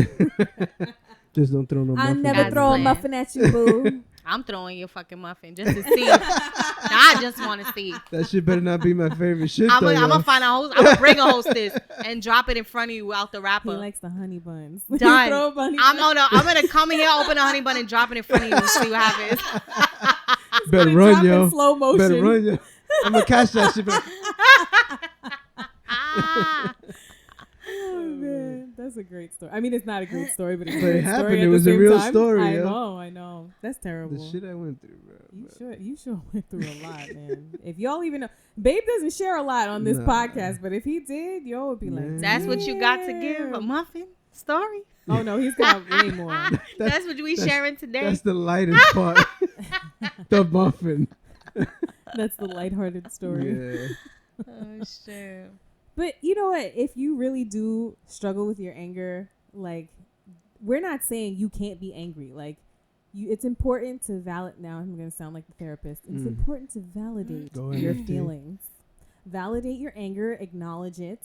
just don't throw no I muffin never at me. throw a plan. muffin at you, boo. I'm throwing your fucking muffin just to see. I just want to see. That shit better not be my favorite shit, I'm though, yo. gonna find a host. I'm gonna bring a hostess and drop it in front of you out the He wrapper. likes the honey buns. Done. Throw a honey I'm bun. gonna come in here, open a honey bun, and drop it in front of you and see what happens. Better Drop run, in yo. slow motion. Better run, yo. I'm gonna catch that shit. Ah. Oh man, that's a great story. I mean, it's not a great story, but it's a But it great happened. story It at the was a same real time. story, I yo. know. That's terrible. The shit I went through, bro. You sure went through a lot, man. If y'all even know, Babe doesn't share a lot on this Nah. podcast, but if he did, yo would be like, Man. That's what you got to give a "Damn." muffin story. Oh no, he's got way more. That's what we sharing today. That's the lightest part. The muffin. That's the lighthearted story. Yeah. Oh shit. But you know what? If you really do struggle with your anger, like, we're not saying you can't be angry. Like, it's important to validate. Now I'm going to sound like the therapist. It's important to validate Go ahead, your Steve. feelings. Validate your anger, acknowledge it,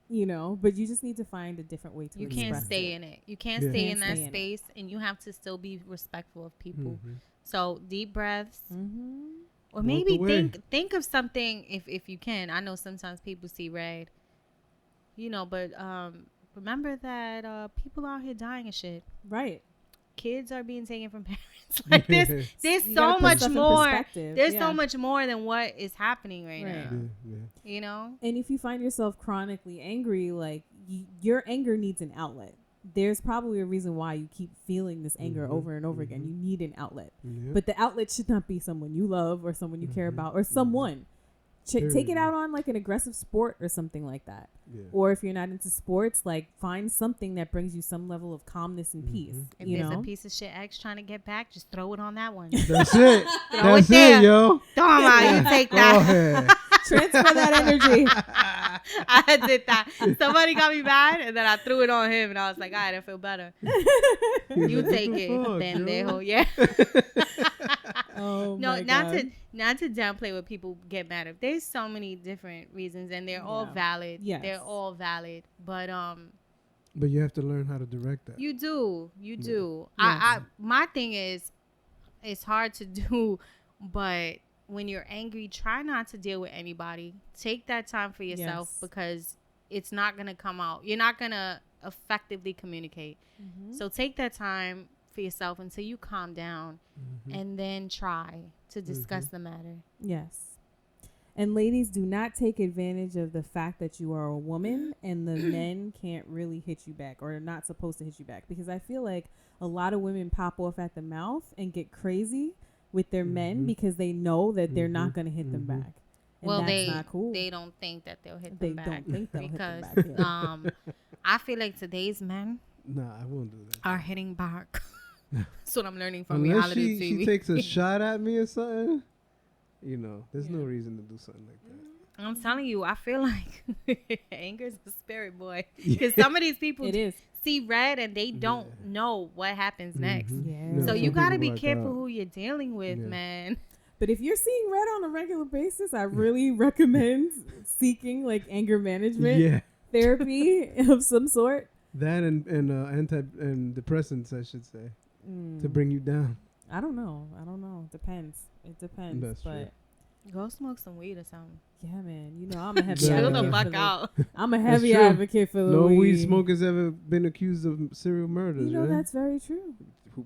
you know, but you just need to find a different way to You express can't stay it. in it. You can't Yeah. stay Can't in that stay in it. space, and you have to still be respectful of people. Mhm. So deep breaths, Mm-hmm. or Walk maybe away. think of something if you can. I know sometimes people see red, you know, but remember that people out here dying and shit. Right. Kids are being taken from parents. Like there's You so gotta put much stuff in more. perspective. There's Yeah. so much more than what is happening right Right. now. Yeah. You know. And if you find yourself chronically angry, like, your anger needs an outlet. There's probably a reason why you keep feeling this anger Mhm. over and over again. You need an outlet. Yeah. But the outlet should not be someone you love or someone you care about or someone. Take it Period. out on like an aggressive sport or something like that. Yeah. Or if you're not into sports, like, find something that brings you some level of calmness and peace. If You there's know? a piece of shit ex trying to get back, just throw it on that one. That's it. Throw That's it there. it, yo. Don't mind, you take Go that. ahead. Transfer that energy. I did that. Somebody got me mad, and then I threw it on him, and I was like, all right, I feel better. He's You like, take what the it, fuck, yo? pendejo. Yeah. Oh No, my not God. to downplay what people get mad at. There's so many different reasons, and they're all Yeah. valid. Yes. They're all valid. But But you have to learn how to direct that. you do. Yes. I my thing is, it's hard to do, but when you're angry, try not to deal with anybody. Take that time for yourself Yes. because it's not gonna come out. You're not gonna effectively communicate. Mhm. So take that time for yourself until you calm down, and then try to discuss the matter. Yes. And ladies, do not take advantage of the fact that you are a woman and the men can't really hit you back or are not supposed to hit you back. Because I feel like a lot of women pop off at the mouth and get crazy with their men because they know that they're not going to hit them back. And well, that's not cool. they don't think that they'll hit them back. They don't think they'll because, hit them back. I feel like today's men Nah, I won't do that. are hitting back. That's what I'm learning from Unless reality TV. she takes a shot at me or something, you know, there's no reason to do something like that. I'm telling you, I feel like anger is the spirit, boy. Because some of these people It is. see red and they don't know what happens next. Yeah. No, So some you got to people be like careful that. who you're dealing with, man. But if you're seeing red on a regular basis, I really recommend seeking like anger management therapy of some sort. That and antidepressants, I should say, to bring you down. I don't know. Depends. It depends. That's true. But Go smoke some weed or something. yeah, man. You know, I'm a heavy Chill advocate. Chill the for fuck out. I'm a heavy true. advocate for the No weed. weed smokers ever been accused of serial murders, You know, right? that's very true.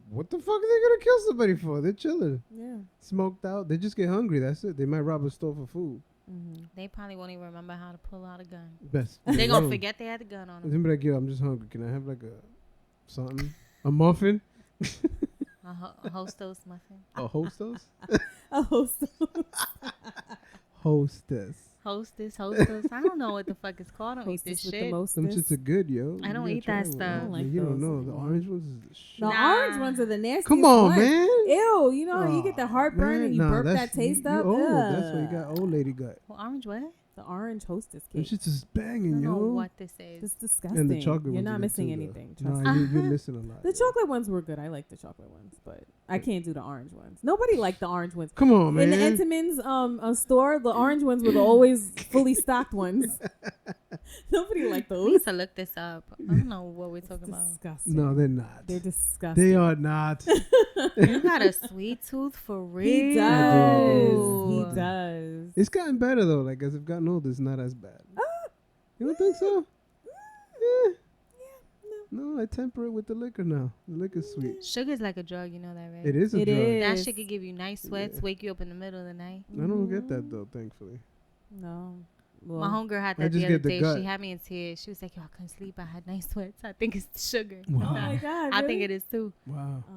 What the fuck are they gonna kill somebody for? They're chilling, Yeah. smoked out. They just get hungry. That's it. They might rob a store for food. They probably won't even remember how to pull out a gun. Best. They gonna forget they had the gun on them. They'll be like, yo, I'm just hungry. Can I have like something? A muffin? A hostess muffin. A hostess? Oh, so Hostess. Hostess. I don't know what the fuck it's called. I don't eat hostess this with the shit. most. Them shits are good, yo. I You don't gotta eat try that one. stuff. I don't like You don't those know. The anymore. orange ones is the shit. The Nah. orange ones are the nastiest Come on, ones. man. Ew, you know, you get the heartburn Man, and you nah, burp that that's- taste you up. old. Ugh. That's why you got old lady gut. Well, orange what? The orange hostess Them cake. shits is I banging, don't know yo. what this is. It's disgusting. And the chocolate You're ones not are good missing too, anything. though. Trust Nah, me. you're missing a lot. The yo. chocolate ones were good. I like the chocolate ones, but I can't do the orange ones. Nobody liked the orange ones. Come on, man. In the Entenmann's store, the orange ones were the always fully stocked ones. Nobody liked We those. need to look this up. I don't know what we're talking about. Disgusting. No, they're not. They're disgusting. They are not. You got a sweet tooth for real. He does. He does. It's gotten better though. Like as I've gotten older, it's not as bad. You don't think so? Yeah. No, I temper it with the liquor now. The liquor's sweet. Sugar's like a drug, you know that, right? It is a It drug. is. That shit could give you nice sweats, Yeah. wake you up in the middle of the night. I don't get that though, thankfully. No. My Well, homegirl had I that just the other get the day. gut. She had me in tears. She was like, yo, I couldn't sleep. I had nice sweats. I think it's the sugar. oh my God. Ah, I think really? it is too. Wow. Oh,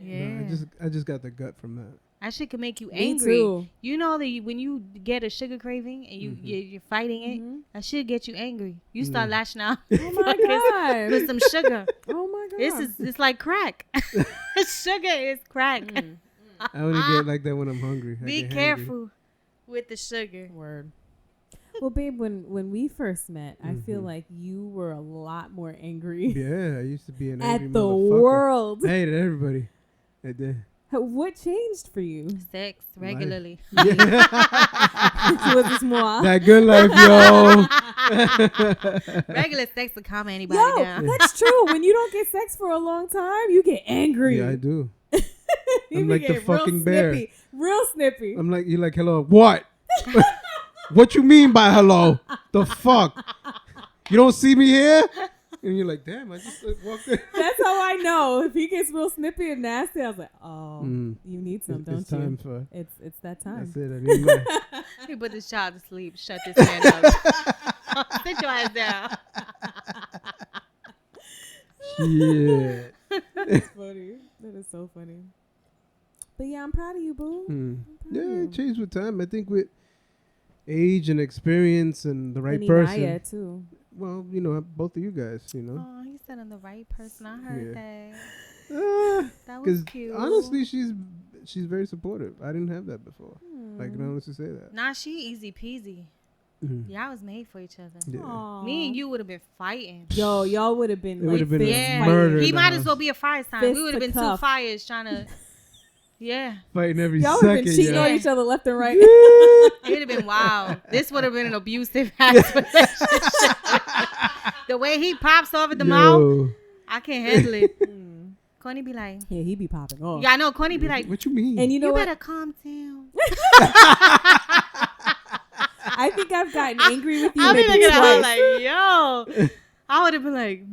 man. Yeah. No, I just got the gut from that. That shit can make you Me angry. too. You know that when you get a sugar craving and you're fighting it, Mhm. that shit get you angry. You start lashing out. Oh my God. With some sugar. Oh my God. It's like crack. Sugar is crack. I only get like that when I'm hungry. I Be get hangry. careful with the sugar. Word. Well, babe, when we first met, I feel like you were a lot more angry Yeah, I used to be an angry at the motherfucker. world. I hated everybody. I did. What changed for you? Sex regularly. Yeah. Was this more? That good life, yo. Regular sex will calm anybody Yo, down. that's true. When you don't get sex for a long time, you get angry. Yeah, I do. You I'm like the get real fucking bear. snippy. Real snippy. I'm like, you're like, hello, what? What you mean by hello? The fuck? You don't see me here? And you're like, damn, I just walked in. That's how I know. If he gets real snippy and nasty, I was like, oh, Mm. you need some, don't It's you? time for. It's that time. That's it. I need my. He put this child to sleep. Shut this man up. Sit your ass down. Shit. That's funny. That is so funny. But yeah, I'm proud of you, boo. Yeah, it changed with time. I think with age and experience and the right And person. Inaya, too. Well, you know, both of you guys, you know. Oh, he said I'm the right person. I heard that. That That was Because cute. honestly, she's very supportive. I didn't have that before. I can honestly say that. Nah, she easy peasy. Mhm. Y'all was made for each other. Yeah. Aw. Me and you would have been fighting. Yo, y'all would have been It like would've been a fist Yeah, murder he in the might as house. well be a fire sign. Fist We would have to been cuff. two fires trying to. Yeah, Fighting every Y'all would have second. been cheating yo. on each other left and right. it would have been wild. This would have been an abusive ass relationship. The way he pops off at the mouth, Yo. I can't handle it. Corny be like, Yeah, he be popping off. yeah, I know. Corny be like, What you mean? And you know you what? better calm down. I think I've gotten angry with you I'll be maybe looking at her twice. like, yo. I would have been like,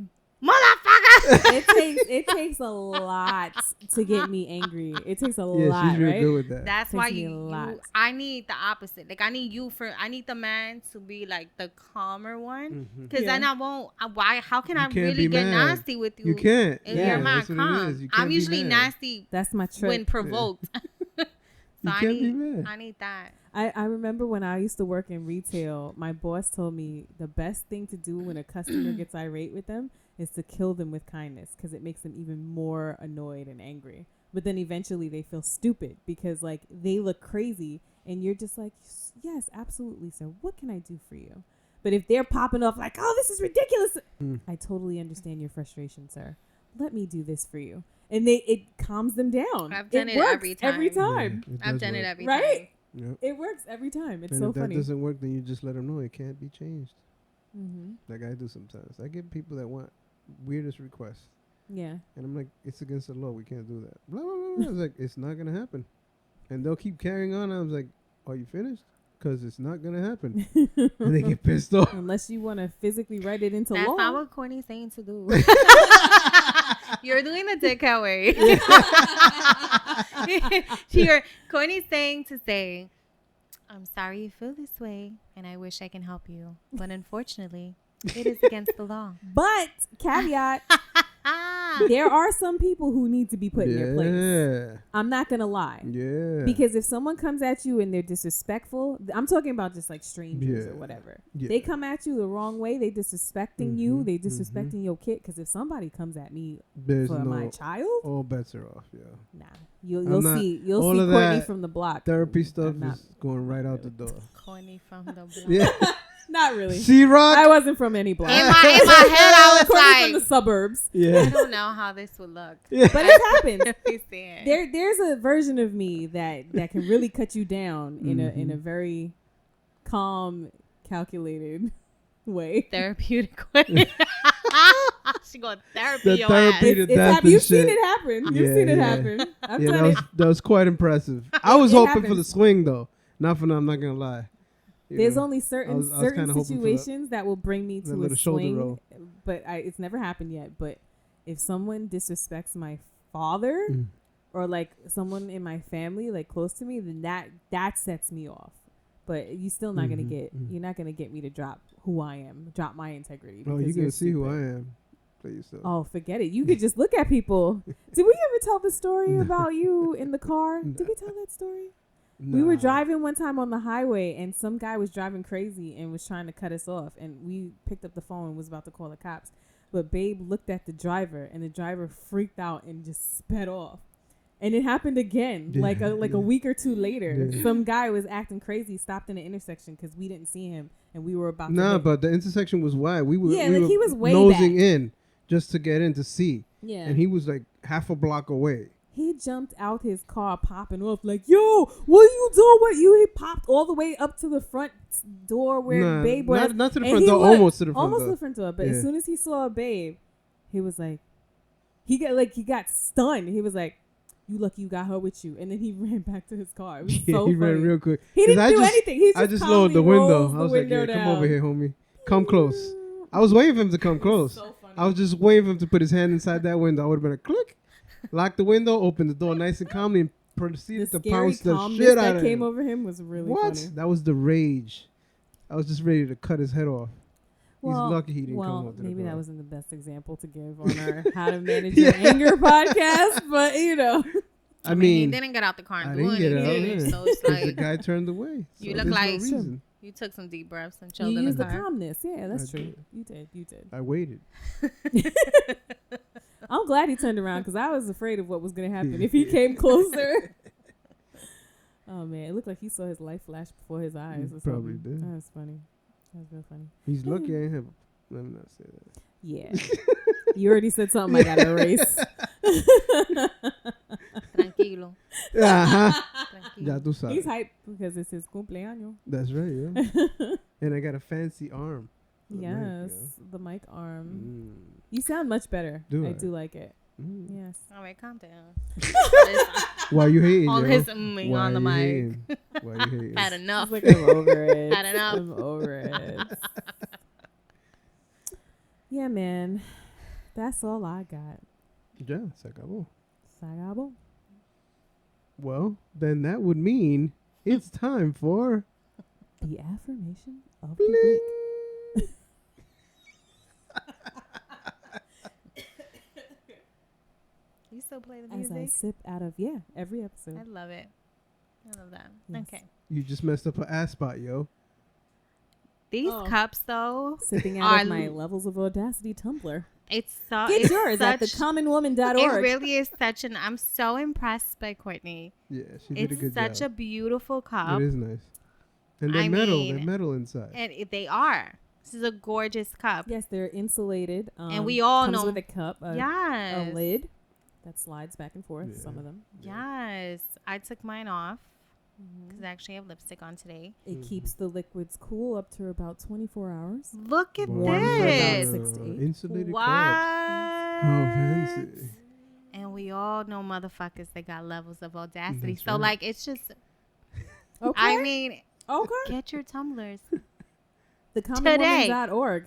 motherfucker. It takes a lot to get me angry. It takes a Yeah, lot, she's real right? good with that. That's Takes why me a lot. I need the opposite. Like I need the man to be like the calmer one, because then I won't. How can I can't really be get mad. nasty with you? You can't. If Yeah, you're not that's what it calm. is. You can't I'm be usually mad. nasty That's my trick. when provoked. So You can't be mad. I need that. I remember when I used to work in retail, my boss told me the best thing to do when a customer gets irate with them is to kill them with kindness, because it makes them even more annoyed and angry. But then eventually they feel stupid because like they look crazy and you're just like, yes, absolutely, sir. What can I do for you? But if they're popping off like, oh, this is ridiculous. I totally understand your frustration, sir. Let me do this for you. And it calms them down. I've done it works every time. Every time. Yeah, I've done it every Right? time. Yep. It works every time. It's And so if funny. that doesn't work, then you just let them know it can't be changed. Mm-hmm. Like I do sometimes. I get people that want weirdest requests. Yeah. And I'm like, it's against the law. We can't do that. Blah, blah, blah. I was like, it's not going to happen. And they'll keep carrying on. I was like, are you finished? Because it's not going to happen. And they get pissed off. Unless you want to physically write it into That's law. not what Cortnie's saying to do. You're doing the dickhead way. Cortnie's saying to say, I'm sorry you feel this way, and I wish I can help you. But unfortunately, it is against the law. But, caveat, there are some people who need to be put in their place. I'm not going to lie. Yeah. Because if someone comes at you and they're disrespectful, I'm talking about just like strangers or whatever. Yeah. They come at you the wrong way. They disrespecting you. They disrespecting your kid. Because if somebody comes at me for my child, all bets are off. Yeah. nah. You'll see Cortnie from the block. Therapy stuff is going right out the door. Cortnie from the block. Yeah. Not really. C-Rock. I wasn't from any block. In my head, I was Cortnie from the like, suburbs. I Yeah. don't know how this would look. But it happens. There, There's a version of me that can really cut you down in a very calm, calculated way. therapeutic way. She got therapy The your therapy ass. to death and You've seen shit. it happen. You've Yeah, seen it yeah. happen. I've Yeah, done it. that was quite impressive. I was It hoping for happens. the swing though. Not for now. I'm not gonna lie. You There's know, only certain I was kinda hoping for situations that will bring me that to a little shoulder swing, roll. but it's never happened yet. But if someone disrespects my father or like someone in my family, like close to me, then that sets me off. But you're still not gonna you're not gonna get me to drop who I am, drop my integrity. Oh, because you you're can see who stupid. I am. Play yourself. Oh, forget it. You could just look at people. Did we ever tell the story about you in the car? Did we tell that story? We were Nah. driving one time on the highway and some guy was driving crazy and was trying to cut us off. And we picked up the phone and was about to call the cops. But Babe looked at the driver and the driver freaked out and just sped off. And it happened again, like a week or two later. Yeah. Some guy was acting crazy, stopped in the intersection because we didn't see him and we were about to Nah, hit. but the intersection was wide. We were he was way nosing back. in just to get in to see. Yeah. And he was like half a block away. He jumped out his car popping off like, yo, what are you doing? He popped all the way up to the front door where Babe was. Not to the And front he door, looked- almost to the front almost door. to the front door. But Yeah. as soon as he saw Babe, he was like, he got stunned. He was like, you lucky you got her with you. And then he ran back to his car. It was Yeah, so he funny. ran real quick. He 'Cause didn't do anything. He I just just lowered the calmly window. rolls I the was like, window yeah, come over down. here, homie. Come close. I was waiting for him to come close. So funny. I was just waiting for him to put his hand inside that window. I would have been a click, lock the window, open the door nice and calmly, and The proceeded to scary pounce the calmness shit out that of came him. over him was really What? funny. That was the rage. I was just ready to cut his head off. Well, He's lucky he didn't come up to the maybe that bar. wasn't the best example to give on our How to Manage Your Anger podcast, but you know. I mean, he didn't get out the car I and do didn't get out. anything. Yeah. So it's 'Cause the like guy turned away. You so look there's like- no reason. you took some deep breaths and chilled You in used the the car. calmness. Yeah, that's I true. did. You did. I waited. I'm glad he turned around because I was afraid of what was going to happen if he came closer. Oh, man. It looked like he saw his life flash before his eyes. He or probably something. did. That was funny. That was real funny. He's lucky I ain't have. Let me not say that. Yeah. You already said something I got to erase. Tranquilo. Uh-huh. Tranquilo. Ya tú sabes. He's hyped because it's his cumpleaños. That's right, yeah. And I got a fancy arm. for the mic, Yes, yeah. the mic arm. Mm. You sound much better. Do I I? do like it. Mm. Yes. All right, calm down. Why you hating, All yo? his Why on the you mic. hating? Why you hating? Had enough. It's like I'm over it. Had enough. I'm over it. Yeah, man. That's all I got. Ya, se acabó. Sagabo. Well, then that would mean it's time for The affirmation of the week. Bling. You still play the As I music? sip out of every episode. I love it. I love that. Yes. Okay. You just messed up an ass spot, yo. These cups, though, Sipping out of my Levels of Audacity tumbler. it's so. Get it's yours at thecommonwoman.org. It really is such an. I'm so impressed by Courtney. Yeah, she did a good It's job. such a beautiful cup. It is nice. And they're metal. They're metal inside. And they are. This is a gorgeous cup. Yes, they're insulated. And we all comes know. with a cup, Yes. a lid that slides back and forth. Yeah. Some of them. Yes. I took mine off because I actually have lipstick on today. It keeps the liquids cool up to about 24 hours. Look at Warm for this. about 6 to 8. Insulated What? cups. How fancy. And we all know motherfuckers that got levels of audacity. That's So, right. like, it's just, Okay. I mean, Okay. get your tumblers. Thecommonwoman.org.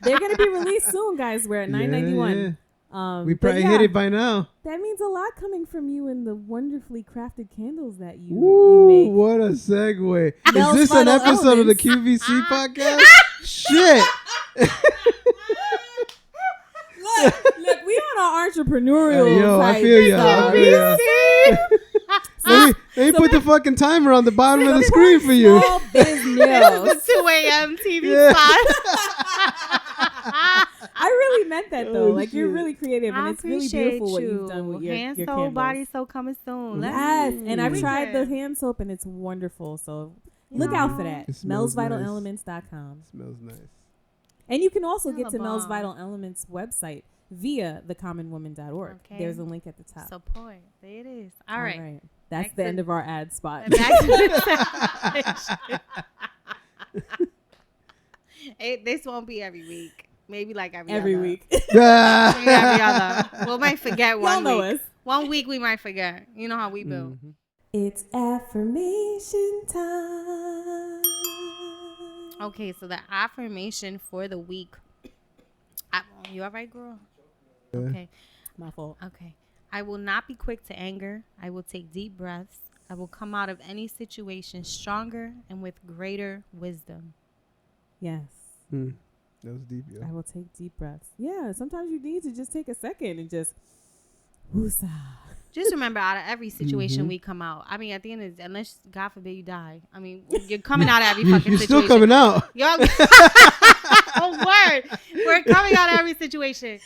They're going to be released soon, guys. We're at $9.91. Yeah. But We probably yeah, hit it by now. That means a lot coming from you and the wonderfully crafted candles that you Ooh, make. what a segue. Mel's Is this an Vital episode of the Elements. QVC podcast? Shit. Look, we on our entrepreneurial Yo, I side. feel ya. I feel ya. Let me put the fucking timer on the bottom of the screen for you. Small business. The 2 a.m. TV Yeah. spot. I really meant that though. Oh, Like you're shit. really creative and I it's really appreciate beautiful what you. you've done with your Hand your soap, candles. body soap coming soon. Yes, and I've Ooh. tried the hand soap and it's wonderful. So look out for that. It smells MelsVitalElements.com. Smells nice. And you can also Hella get to Mel's bomb. Vital Elements website via thecommonwoman.org. Okay. There's a link at the top. Support. There it is. All right. That's Back the to- end of our ad spot. Back to the this won't be every week. Maybe like every week. Maybe every other. We might forget Y'all one know week. us. 1 week we might forget. You know how we build. Mhm. It's affirmation time. Okay, so the affirmation for the week. You all right, girl? Yeah. Okay. My fault. Okay. I will not be quick to anger. I will take deep breaths. I will come out of any situation stronger and with greater wisdom. Yes. Mm. That was deep, yo. I will take deep breaths. Yeah, sometimes you need to just take a second and just woosah. Just remember, out of every situation Mhm. we come out. I mean, at the end of unless God forbid you die. I mean, you're coming out of every You're fucking still situation. coming out. Y'all, oh, word. We're coming out of every situation.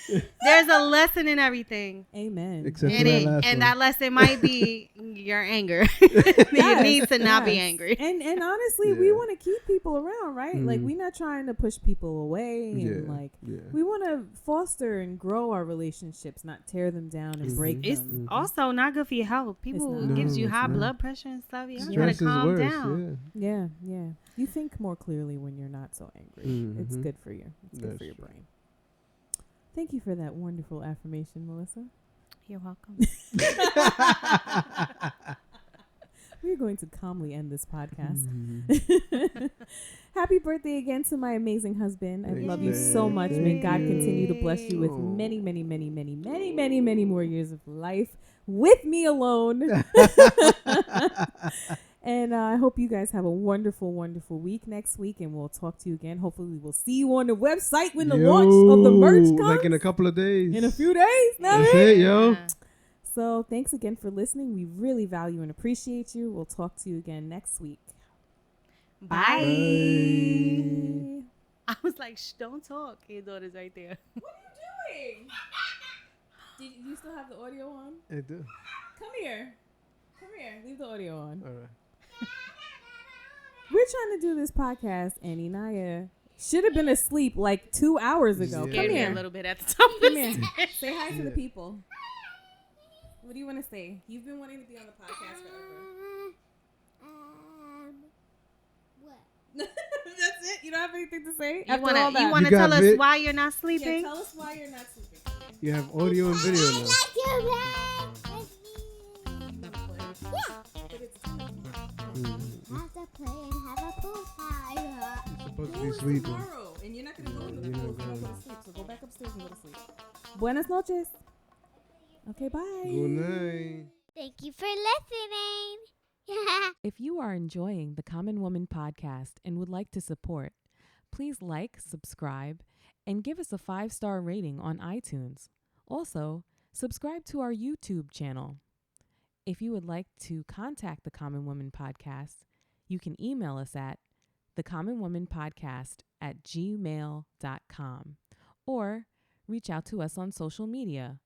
There's a lesson in everything. Amen. Except for And, that last and one. that lesson might be your anger. You need to not be yes. angry. And honestly, we Yeah. want to keep people around, right? Like Mhm. we're not trying to push people away, and Yeah. like Yeah. we want to foster and grow our relationships, not tear them down and break It's them. also not good for your health. People, not. it gives No, you it's high not. blood pressure and stuff. You gotta Stress is calm worse. down. Yeah, yeah. You think more clearly when you're not so angry. It's Mhm. good for you. It's good That's for your true. brain. Thank you for that wonderful affirmation, Melissa. You're welcome. We're going to calmly end this podcast. Mhm. Happy birthday again to my amazing husband. I Thanks, love you babe. so much. May God continue to bless you with Aw. many, many, many, many, many, many, many more years of life with me alone. And I hope you guys have a wonderful, wonderful week next week. And we'll talk to you again. Hopefully, we will see you on the website when the launch of the merch Yo, comes. like in a couple of days. in a few days. Know what I That's mean? it, yo. Yeah. So thanks again for listening. We really value and appreciate you. We'll talk to you again next week. Bye. Bye. I was like, shh, don't talk. Your daughter's right there. What are you doing? Do you still have the audio on? I do. Come here. Come here. Leave the audio on. All right. We're trying to do this podcast, and Inaya should have been asleep like 2 hours ago. Yeah. Come Scared me here. a little bit at the top. Come here. Say hi to the Yeah. people. What do you want to say? You've been wanting to be on the podcast forever. What? That's it? You don't have anything to say? You After all wanna that? wanna You got tell us vid- why you're not Yeah, sleeping? tell us why you're not sleeping. You have audio and video now. But it's time. Have to play and have a pool party. You're supposed to be Yours sleeping. tomorrow, and you're not going to go into the You're pool not if you don't going. go to sleep. So go back upstairs and go to sleep. Buenas noches. Okay, bye. Good night. Thank you for listening. If you are enjoying the Common Woman podcast and would like to support, please like, subscribe, and give us a 5-star rating on iTunes. Also, subscribe to our YouTube channel. If you would like to contact the Common Woman Podcast, you can email us at thecommonwomanpodcast@gmail.com or reach out to us on social media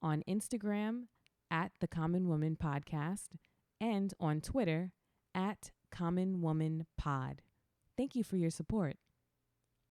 on Instagram at The Common Woman Podcast and on Twitter at Common Woman Pod. Thank you for your support.